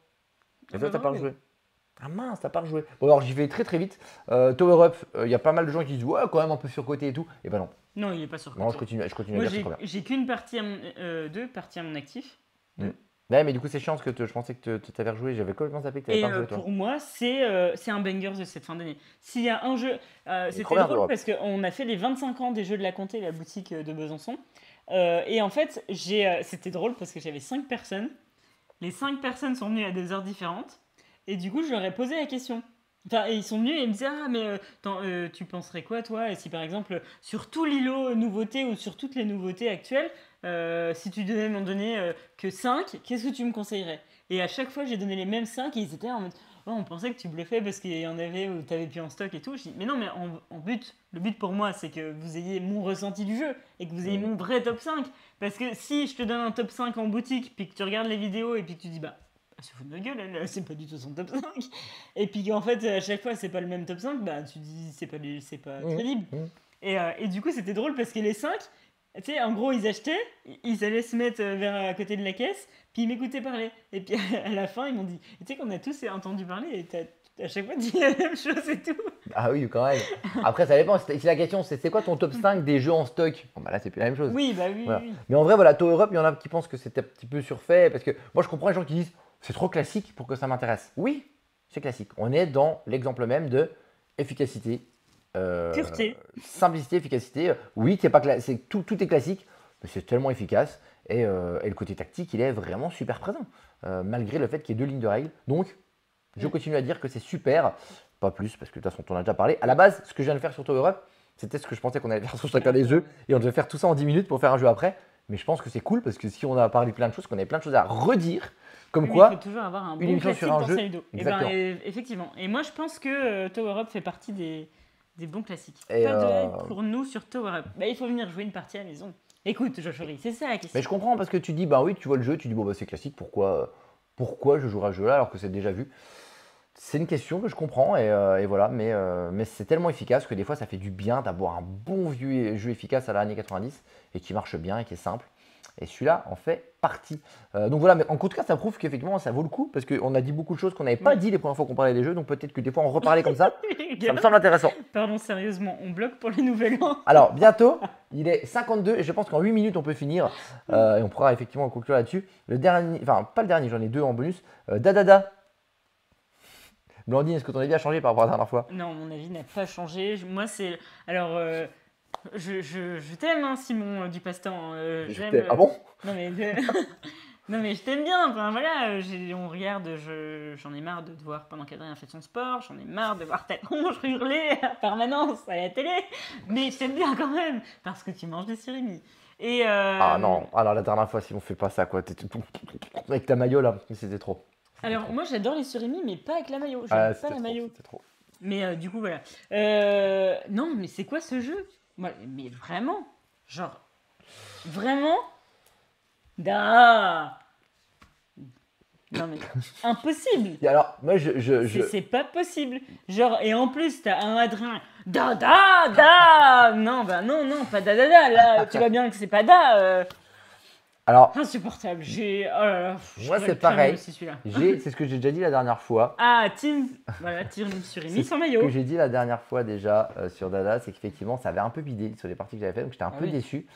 Et Ah toi bah t'as pas non, rejoué. Ah mince, t'as pas rejoué. Bon alors j'y vais très très vite. Tower Up, il y a pas mal de gens qui disent ouais quand même un peu surcoté et tout. Et bah non. Non, il est pas sur. Non, je continue à Moi, dire c'est trop bien. j'ai qu'une partie, deux parties à mon actif. Ouais, mais du coup c'est chiant parce que je pensais que tu t'avais rejoué. J'avais complètement zappé que t'avais Et pas rejoué toi. pour moi, c'est un banger de cette fin d'année. S'il y a un jeu, c'était trop bien, drôle Europe. parce qu'on a fait les 25 ans des Jeux de la Comté, la boutique de Besançon. Et en fait, c'était drôle parce que j'avais 5 personnes. Les 5 personnes sont venues à des heures différentes. Et du coup, je leur ai posé la question. Enfin, et ils sont venus et ils me disaient ah mais tu penserais quoi toi si par exemple sur tout l'îlot nouveauté ou sur toutes les nouveautés actuelles si tu devais m'en donner que 5, qu'est-ce que tu me conseillerais? Et à chaque fois j'ai donné les mêmes 5 et ils étaient en mode oh, on pensait que tu bluffais parce qu'il y en avait ou t'avais plus en stock et tout. Je dis mais non mais le but pour moi c'est que vous ayez mon ressenti du jeu et que vous ayez mon vrai top 5 parce que si je te donne un top 5 en boutique puis que tu regardes les vidéos et puis que tu dis bah elle se fout de ma gueule, c'est pas du tout son top 5. Et puis qu'en fait, à chaque fois, c'est pas le même top 5, bah tu dis c'est pas crédible. Et du coup, c'était drôle parce que les 5, tu sais, en gros, ils achetaient, ils allaient se mettre vers à côté de la caisse, puis ils m'écoutaient parler. Et puis à la fin, ils m'ont dit, tu sais qu'on a tous entendu parler et t'as à chaque fois dit la même chose et tout. Ah oui, quand même. Après, ça dépend. Si la question c'est quoi ton top 5 des jeux en stock? Bon, bah là, c'est plus la même chose. Oui, bah oui, Voilà. oui. Mais en vrai, voilà, Tower Up, il y en a qui pensent que c'était un petit peu surfait. Parce que moi, je comprends les gens qui disent c'est trop classique pour que ça m'intéresse. Oui, c'est classique. On est dans l'exemple même de efficacité, Pureté. simplicité, efficacité. Oui, tout est classique, mais c'est tellement efficace. Et le côté tactique, il est vraiment super présent, malgré le fait qu'il y ait 2 lignes de règles. Donc, je continue à dire que c'est super. Pas plus, parce que de toute façon, on en a déjà parlé. À la base, ce que je viens de faire sur Tower Up, c'était ce que je pensais qu'on allait faire sur chacun des jeux. Et on devait faire tout ça en 10 minutes pour faire un jeu après. Mais je pense que c'est cool, parce que si on a parlé de plein de choses, qu'on avait plein de choses à redire, comme Oui, quoi, il faut toujours avoir un une bon émission classique sur un dans jeu. sa ludo. Exactement. Effectivement. Et moi, je pense que Tower Up fait partie des bons classiques. Et, Pas de hype pour nous sur Tower Up. Bah, il faut venir jouer une partie à la maison. Écoute, Joshori, c'est ça la question. Mais je comprends, parce que tu dis, bah oui, tu vois le jeu, tu dis, bon, bah c'est classique, pourquoi je jouerai à ce jeu-là alors que c'est déjà vu? C'est une question que je comprends, et voilà, mais c'est tellement efficace que des fois, ça fait du bien d'avoir un bon vieux jeu efficace à l'année 90 et qui marche bien et qui est simple. Et celui-là en fait partie. Donc voilà, mais en tout cas, ça prouve qu'effectivement, ça vaut le coup, parce qu'on a dit beaucoup de choses qu'on n'avait pas dit les premières fois qu'on parlait des jeux, donc peut-être que des fois, on reparlait comme ça. Ça me semble intéressant. Pardon, sérieusement, on bloque pour les nouvel an. Alors, bientôt, il est 52, et je pense qu'en 8 minutes, on peut finir, et on pourra effectivement conclure là-dessus. Le dernier, enfin, pas le dernier, j'en ai 2 en bonus. Dadada. Blandine, est-ce que ton avis a changé par rapport à la dernière fois? Non, mon avis n'a pas changé. Moi, c'est. Alors, je t'aime, hein, Simon Dupastan. J'aime. Ah bon? Non, mais. Non, mais je t'aime bien. Enfin, voilà, on regarde. J'en ai marre de te voir pendant qu'Adrien fait son sport. J'en ai marre de voir ta tronche hurler à permanence à la télé. Mais je t'aime bien quand même. Parce que tu manges des surimi. Et. Ah non, alors la dernière fois, si on fait pas ça, quoi. Avec ta maillot là, c'était trop. Alors, moi, j'adore les surimi, mais pas avec la maillot. J'aime Ah, pas la maillot. c'était trop. Mais du coup, voilà. Non, mais c'est quoi ce jeu? Mais vraiment? Genre, vraiment? Da! Non, mais impossible! Et alors, moi, C'est pas possible! Genre, et en plus, t'as un Adrien. Da, da, da! Non, bah non, pas da, da, da. Là, tu vois bien que c'est pas da. Alors, Insupportable. Oh là là. moi, c'est pareil. C'est ce que j'ai déjà dit la dernière fois. Ah, team surimi sans maillot. Ce que j'ai dit la dernière fois déjà sur Dada, c'est qu'effectivement, ça avait un peu bidé sur les parties que j'avais faites, donc j'étais un peu déçu.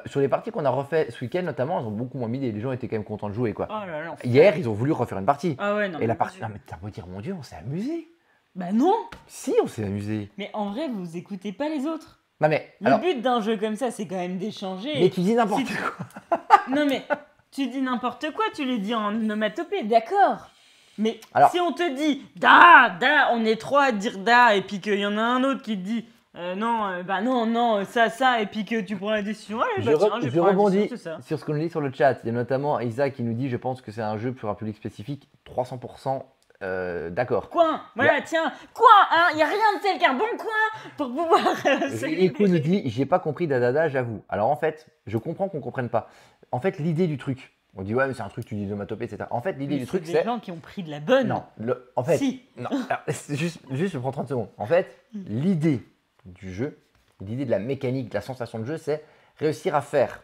Sur les parties qu'on a refait ce week-end, notamment, elles ont beaucoup moins bidé. Les gens étaient quand même contents de jouer, quoi. Oh là là, hier, ils ont voulu refaire une partie. Ah ouais, non. Et la partie, non, mais t'as beau dire, mon Dieu, on s'est amusé. Bah non! Si, on s'est amusé. Mais en vrai, vous écoutez pas les autres. Non, mais. Le but d'un jeu comme ça, c'est quand même d'échanger. Mais tu dis n'importe quoi. Non, mais tu dis n'importe quoi, tu les dis en onomatopée, d'accord. Mais alors, si on te dit da, on est 3 à dire da, et puis qu'il y en a un autre qui te dit non, ça, et puis que tu prends la décision. Allez, je rebondis sur ce qu'on dit sur le chat. Il y a notamment Isa qui nous dit, je pense que c'est un jeu pour un public spécifique, 300%. D'accord. Coin, voilà, tiens, coin, hein, il n'y a rien de tel qu'un bon coin pour pouvoir. Echo nous dit, j'ai pas compris Dadada, j'avoue. Alors en fait, je comprends qu'on comprenne pas. En fait, l'idée du truc, on dit ouais, mais c'est un truc, tu dis onomatopée, etc. En fait, l'idée du truc, c'est. des gens qui ont pris de la bonne. Non, en fait. Si. Non, alors, juste, je prends 30 secondes. En fait, l'idée du jeu, l'idée de la mécanique, de la sensation de jeu, c'est réussir à faire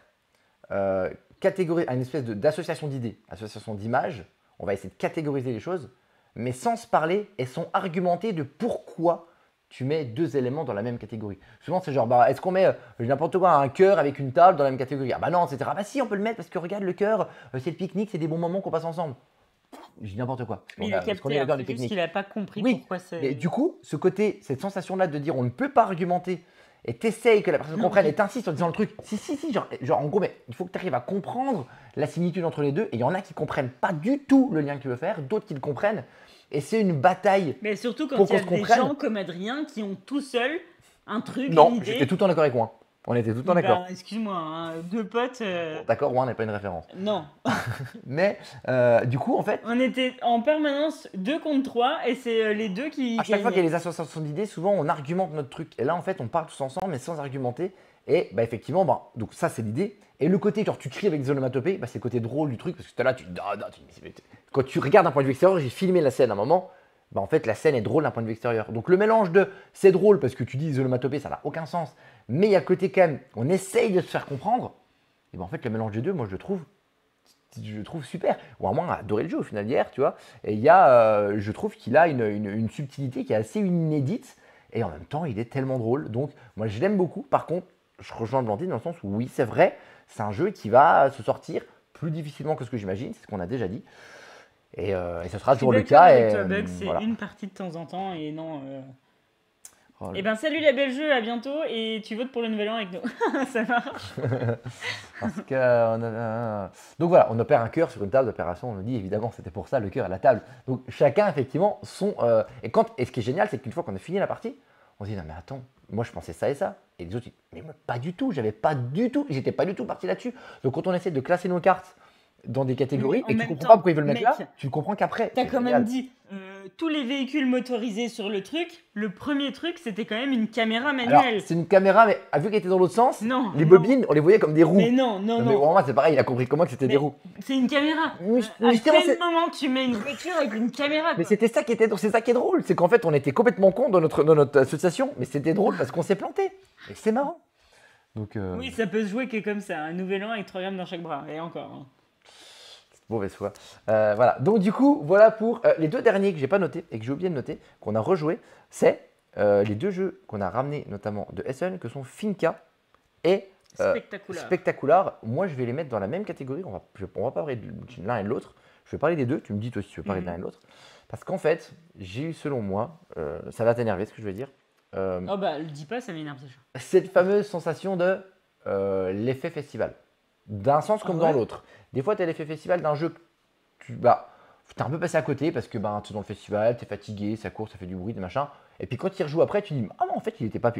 une espèce d'association d'idées, association d'images. On va essayer de catégoriser les choses, mais sans se parler et sans argumenter de pourquoi tu mets 2 éléments dans la même catégorie. Souvent, c'est genre, est-ce qu'on met n'importe quoi, un cœur avec une table dans la même catégorie? Ah bah non, etc. Bah si, on peut le mettre parce que regarde, le cœur, c'est le pique-nique, c'est des bons moments qu'on passe ensemble. Je dis n'importe quoi. Mais il a capté, c'est juste qu'il n'a pas compris pourquoi c'est... Et du coup, cette sensation-là de dire on ne peut pas argumenter et t'essayes que la personne comprenne et t'insistes en disant le truc, si, genre en gros, mais il faut que tu arrives à comprendre la similitude entre les deux, et il y en a qui comprennent pas du tout le lien que tu veux faire, d'autres qui le comprennent, et c'est une bataille. Mais surtout quand il y a des gens comme Adrien qui ont tout seul un truc, non, une idée. j'étais tout le temps d'accord avec moi. On était tout le temps d'accord. Excuse-moi, hein, 2 potes. D'accord, Juan n'est pas une référence. Non. Mais du coup, en fait. On était en permanence 2 contre 3 et c'est les deux qui. À chaque fois qu'il y a les associations d'idées, souvent on argumente notre truc. Et là, en fait, on parle tous ensemble, mais sans argumenter. Et effectivement, donc ça, c'est l'idée. Et le côté, genre, tu cries avec des onomatopées, c'est le côté drôle du truc, parce que tu es là, quand tu regardes d'un point de vue extérieur, j'ai filmé la scène à un moment. En fait, la scène est drôle d'un point de vue extérieur. Donc le mélange de c'est drôle parce que tu dis des onomatopées, ça n'a aucun sens, mais il y a côté quand même, on essaye de se faire comprendre. Et en fait, le mélange des deux, moi je le trouve super. Ou à moins adoré le jeu au final hier, tu vois. Et il y a, je trouve qu'il a une subtilité qui est assez inédite, et en même temps, il est tellement drôle. Donc moi je l'aime beaucoup. Par contre, je rejoins Blandine dans le sens où oui, c'est vrai, c'est un jeu qui va se sortir plus difficilement que ce que j'imagine, c'est ce qu'on a déjà dit. Et ce sera Je suis toujours le d'accord cas. avec Et toi, Bug, c'est voilà. une partie de temps en temps et non. Oh, Eh ben, salut la belle jeu, à bientôt et tu votes pour le nouvel an avec nous. Ça marche. Parce que donc voilà, on opère un cœur sur une table d'opération. On nous dit évidemment, c'était pour ça le cœur à la table. Donc chacun effectivement son. Et ce qui est génial, c'est qu'une fois qu'on a fini la partie, on se dit non mais attends, moi je pensais ça et ça. Et les autres disent mais moi, pas du tout, j'étais pas du tout parti là-dessus. Donc quand on essaie de classer nos cartes dans des catégories Mais en et que tu même comprends temps, pas pourquoi ils veulent le mettre là, mec, tu comprends qu'après. t'as C'est quand génial. même dit tous les véhicules motorisés sur le truc. Le premier truc, c'était quand même une caméra Alors manuelle. c'est une caméra, mais vu qu'elle était dans l'autre sens, Non, les non. bobines, on les voyait comme des roues. Mais non, non, Non, mais non. pour moi c'est pareil, il a compris comment que c'était des Mais roues. c'est une caméra. Mais À justement, quel moment tu mets une voiture avec une caméra Mais quoi c'était ça qui était, c'est ça qui est drôle, c'est qu'en fait on était complètement con dans notre association, mais c'était drôle parce qu'on s'est planté. Et c'est marrant. Donc Oui, ça peut se jouer que comme ça. Un nouvel an avec 3 grammes dans chaque bras. Et encore. Hein. mauvaise foi. Voilà. Donc du coup, voilà pour les deux derniers que j'ai pas notés et que j'ai oublié de noter, qu'on a rejoué, c'est les deux jeux qu'on a ramenés notamment de Essen, que sont Finca et Spectaculaire. Spectacular. Moi je vais les mettre dans la même catégorie, on va pas parler de l'un et de l'autre, je vais parler des deux, tu me dis toi si tu veux parler de l'un et de l'autre. Parce qu'en fait, j'ai eu selon moi, ça va t'énerver ce que je vais dire, Oh bah, le dis pas, ça m'énerve déjà. cette fameuse sensation de l'effet festival. D'un sens comme Ah ouais dans l'autre. Des fois, tu as l'effet festival d'un jeu que t'es un peu passé à côté parce que tu es dans le festival, tu es fatigué, ça court, ça fait du bruit, des machins. Et puis quand tu y rejoues après, tu dis ah non, en fait, il était pas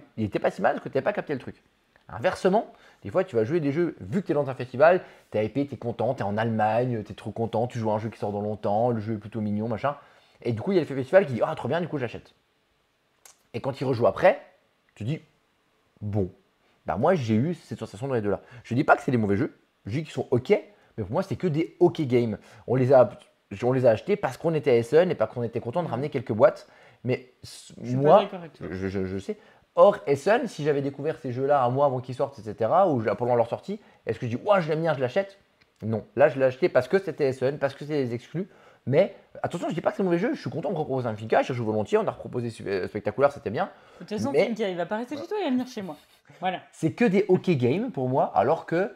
si mal parce que tu n'avais pas capté le truc. Inversement, des fois, tu vas jouer des jeux, vu que tu es dans un festival, tu es hypé, tu es content, tu es en Allemagne, tu es trop content, tu joues à un jeu qui sort dans longtemps, le jeu est plutôt mignon, machin. Et du coup, il y a l'effet festival qui dit ah, trop bien, du coup, j'achète. Et quand il rejoue après, tu dis bon. Bah moi j'ai eu cette sensation dans les deux là. Je dis pas que c'est des mauvais jeux, je dis qu'ils sont ok, mais pour moi c'est que des ok games. On les a achetés parce qu'on était à Essen et parce qu'on était content de ramener quelques boîtes. Mais Je suis pas moi, d'accord avec toi. je sais. Or Essen, si j'avais découvert ces jeux-là un mois avant qu'ils sortent, etc., ou pendant leur sortie, est-ce que je dis ouais je l'aime bien, je l'achète? Non. Là je l'ai acheté parce que c'était Essen, parce que c'est des exclus. Mais attention, je dis pas que c'est un mauvais jeu, je suis content de proposer un Finca, je joue volontiers, on a reproposé Spectaculaire, c'était bien. De toute façon, Mais- Finca, il va pas rester chez toi, il va venir chez moi. Voilà. C'est que des OK games pour moi, alors que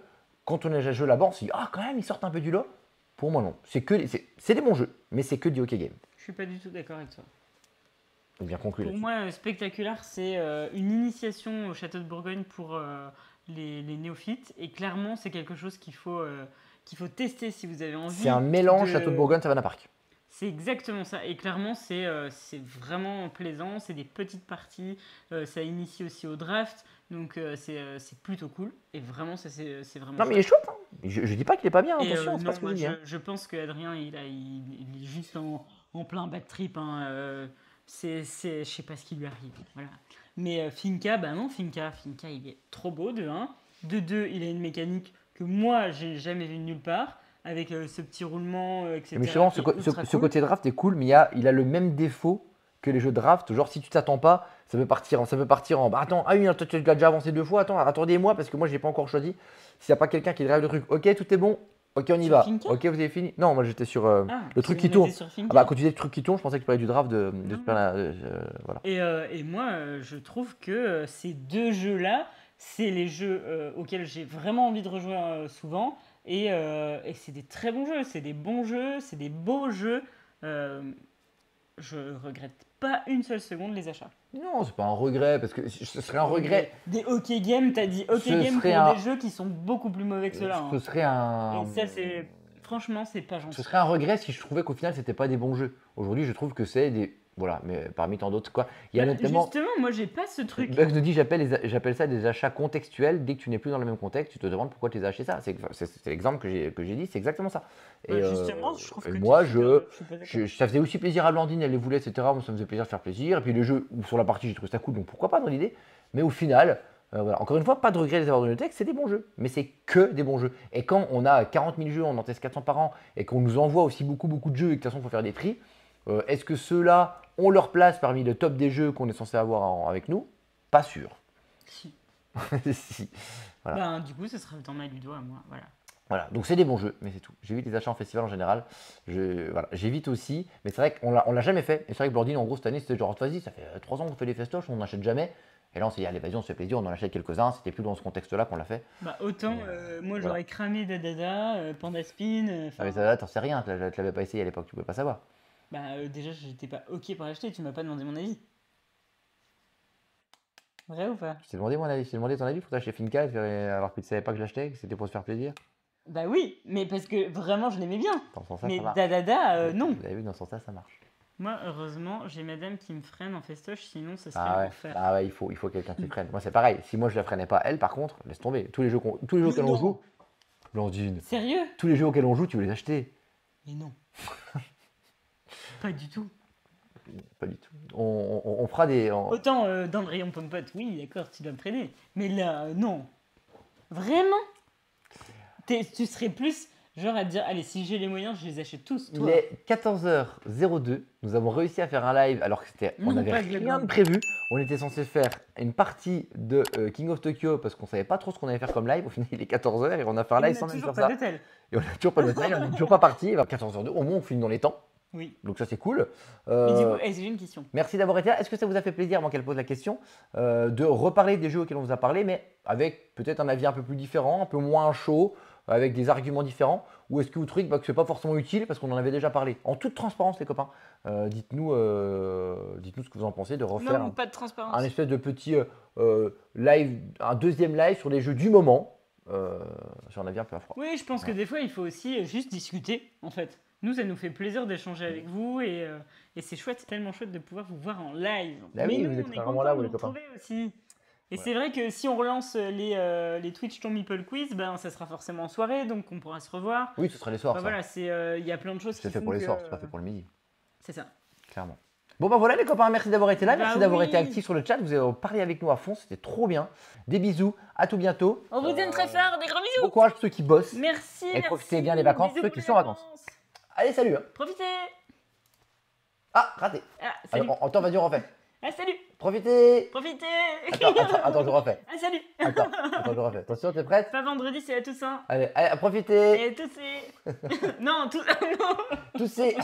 quand on a déjà joué là-bas, on se dit ah quand même ils sortent un peu du lot. Pour moi non, c'est des bons jeux, mais c'est que des OK games. Je suis pas du tout d'accord avec toi. Bien conclu Pour là-dessus. moi, Spectaculaire, c'est une initiation au château de Bourgogne pour les néophytes. Et clairement, c'est quelque chose qu'il faut tester si vous avez envie. C'est un mélange Château de Bourgogne Savannah Park. C'est exactement ça. Et clairement, c'est vraiment plaisant. C'est des petites parties. Ça initie aussi au draft. Donc, c'est plutôt cool. Et vraiment, ça, c'est vraiment Non mais il est chouette. chouette. Hein. Je dis pas qu'il est pas bien, Et, attention, c'est non, pas ce que moi, je dis. Hein. je pense qu'Adrien, il est juste en plein bad trip. Hein. Je sais pas ce qui lui arrive. Voilà. Mais Finca, bah non, Finca, il est trop beau de 1. De 2, il a une mécanique que moi, j'ai jamais vue nulle part. Avec ce petit roulement, etc. Mais justement, qui est ultra ce cool. côté draft est cool, mais il a le même défaut que les jeux de draft. Genre si tu t'attends pas, ça peut partir en. Bah, attends, ah oui, toi, tu l'as déjà avancé 2 fois. Attendez-moi parce que moi je l'ai pas encore choisi. S'il n'y a pas quelqu'un qui drive le truc, ok, tout est bon. Ok, on y Sur va. Finca Ok, vous avez fini. Non, moi j'étais sur le truc on qui était tourne. sur Finca. Ah bah quand tu disais le truc qui tourne, je pensais que tu parlais du draft de Non. Super. Voilà. Et moi, je trouve que ces deux jeux-là, c'est les jeux auxquels j'ai vraiment envie de rejouer souvent. Et c'est des très bons jeux, c'est des bons jeux, c'est des beaux jeux. Je regrette pas une seule seconde les achats. Non, c'est pas un regret parce que ce serait un regret. Des OK Games, t'as dit OK Ce Games serait pour un- des jeux qui sont beaucoup plus mauvais que ceux-là. Ce Hein. serait un. Et ça, c'est. Franchement, c'est pas gentil. Ce serait un regret si je trouvais qu'au final c'était pas des bons jeux. Aujourd'hui, je trouve que c'est des. Voilà, mais parmi tant d'autres quoi. Il y a notamment. Justement, moi, j'ai pas ce truc. Bugs nous dit j'appelle ça des achats contextuels. Dès que tu n'es plus dans le même contexte, tu te demandes pourquoi tu les as achetés ça. C'est l'exemple que j'ai dit, c'est exactement ça. Et, Justement, je trouve et que moi, t'es super- je suis pas d'accord. ça faisait aussi plaisir à Blandine, elle les voulait, etc. Moi, ça me faisait plaisir de faire plaisir. Et puis les jeux, sur la partie, j'ai trouvé ça cool, donc pourquoi pas dans l'idée. Mais au final, voilà. Encore une fois, pas de regret de les avoir dans le texte, c'est des bons jeux. Mais c'est que des bons jeux. Et quand on a 40 000 jeux, on en teste 400 par an, et qu'on nous envoie aussi beaucoup de jeux, et que de toute façon, il faut faire des prix, est-ce que ceux-là ont leur place parmi le top des jeux qu'on est censé avoir avec nous? Pas sûr. Si. Si. Voilà. Ben, du coup, ce sera dans ma ludo à moi. Voilà. Voilà, donc c'est des bons jeux, mais c'est tout. J'évite les achats en festival en général. Voilà, j'évite aussi, mais c'est vrai qu'on l'a jamais fait. Et c'est vrai que Blandine, en gros, cette année, c'était genre, vas-y, ça fait 3 ans qu'on fait les festoches, on n'achète jamais. Et là, on s'est dit, allez, vas-y, on se fait plaisir, on en achète quelques-uns. C'était plus dans ce contexte-là qu'on l'a fait. Bah, autant, moi, j'aurais cramé Dadada, Pandaspin. Ah, mais ça, t'en sais rien, tu l'avais pas essayé à l'époque, tu pouvais pas savoir. Bah, déjà, j'étais pas OK pour l'acheter, tu m'as pas demandé mon avis. Vrai ou pas? Je t'ai demandé mon avis, je t'ai demandé ton avis pour t'acheter Finca, alors que tu savais pas que je l'achetais, que c'était pour se faire plaisir. Bah oui, mais parce que vraiment, je l'aimais bien. Dans ce sens-là, Mais ça marche. Dadada, non. Vous avez vu, dans ce sens-là, ça marche. Moi, heureusement, j'ai madame qui me freine en festoche, sinon ce serait Ah ouais, l'enfer. ah ouais, il faut quelqu'un qui freine. Moi, c'est pareil. Si moi je la freinais pas, elle, par contre, laisse tomber. Tous les jeux auxquels on Non. joue, Blandine, Sérieux? tous les jeux auxquels on joue, tu veux les acheter. Mais non. Pas du tout. Pas du tout. On fera des. Autant dans le rayon pomme-pote, oui, d'accord, tu dois me freiner. Mais là, non. Vraiment? Tu serais plus genre à te dire, allez, si j'ai les moyens, je les achète tous. Il Toi. est 14h02. Nous avons réussi à faire un live alors que on Non, n'avait pas rien Globe. de prévu. On était censé faire une partie de King of Tokyo parce qu'on savait pas trop ce qu'on allait faire comme live. Au final, il est 14h et on a fait un Et live on sans a même toujours faire pas ça. d'hôtel. Et on n'a toujours pas de détail, on n'est toujours pas parti. 14h02, au moins on finit dans les temps. Oui. Donc ça, c'est cool. Mais du coup, j'ai une question. Merci d'avoir été là. Est-ce que ça vous a fait plaisir, avant qu'elle pose la question, de reparler des jeux auxquels on vous a parlé, mais avec peut-être un avis un peu plus différent, un peu moins chaud, avec des arguments différents? Ou est-ce que vous trouvez que ce n'est pas forcément utile parce qu'on en avait déjà parlé? En toute transparence, les copains, dites-nous ce que vous en pensez de refaire Non, pas de transparence. un espèce de petit live, un deuxième live sur les jeux du moment. Sur un avis un peu à froid. Oui, je pense que des fois, il faut aussi juste discuter, en fait. Nous, ça nous fait plaisir d'échanger avec vous et c'est chouette, c'est tellement chouette de pouvoir vous voir en live. Bah Mais oui, nous, vous êtes on est vraiment contents là, de vous, les vous copains. retrouver aussi. Et Ouais. c'est vrai que si on relance les Twitch Ton Meeple Quiz, ben, ça sera forcément en soirée, donc on pourra se revoir. Oui, ce sera les soirs. Enfin, ça. voilà, il y a plein de choses C'est qui fait font pour les que, soirs, c'est pas fait pour le midi. C'est ça. Clairement. Bon bah voilà les copains, merci d'avoir été là, Bah merci d'avoir oui. été actifs sur le chat, vous avez parlé avec nous à fond, c'était trop bien. Des bisous, à tout bientôt. On vous aime très fort, des gros bisous. Bon courage pour ceux qui bossent. Merci. Et profitez bien des vacances, Bisous ceux qui pour sont en les vacances. Allez, salut hein. Profitez. Ah, raté. Ah, salut. Attends, vas-y, on refait. Ah, salut. Profitez. Profitez. Attends, je refais. Ah, salut. Attends, je refais. Attention, t'es prête? Pas vendredi, c'est la Toussaint. Allez, profitez. Et toussez. Non, tout. Non. Toussez.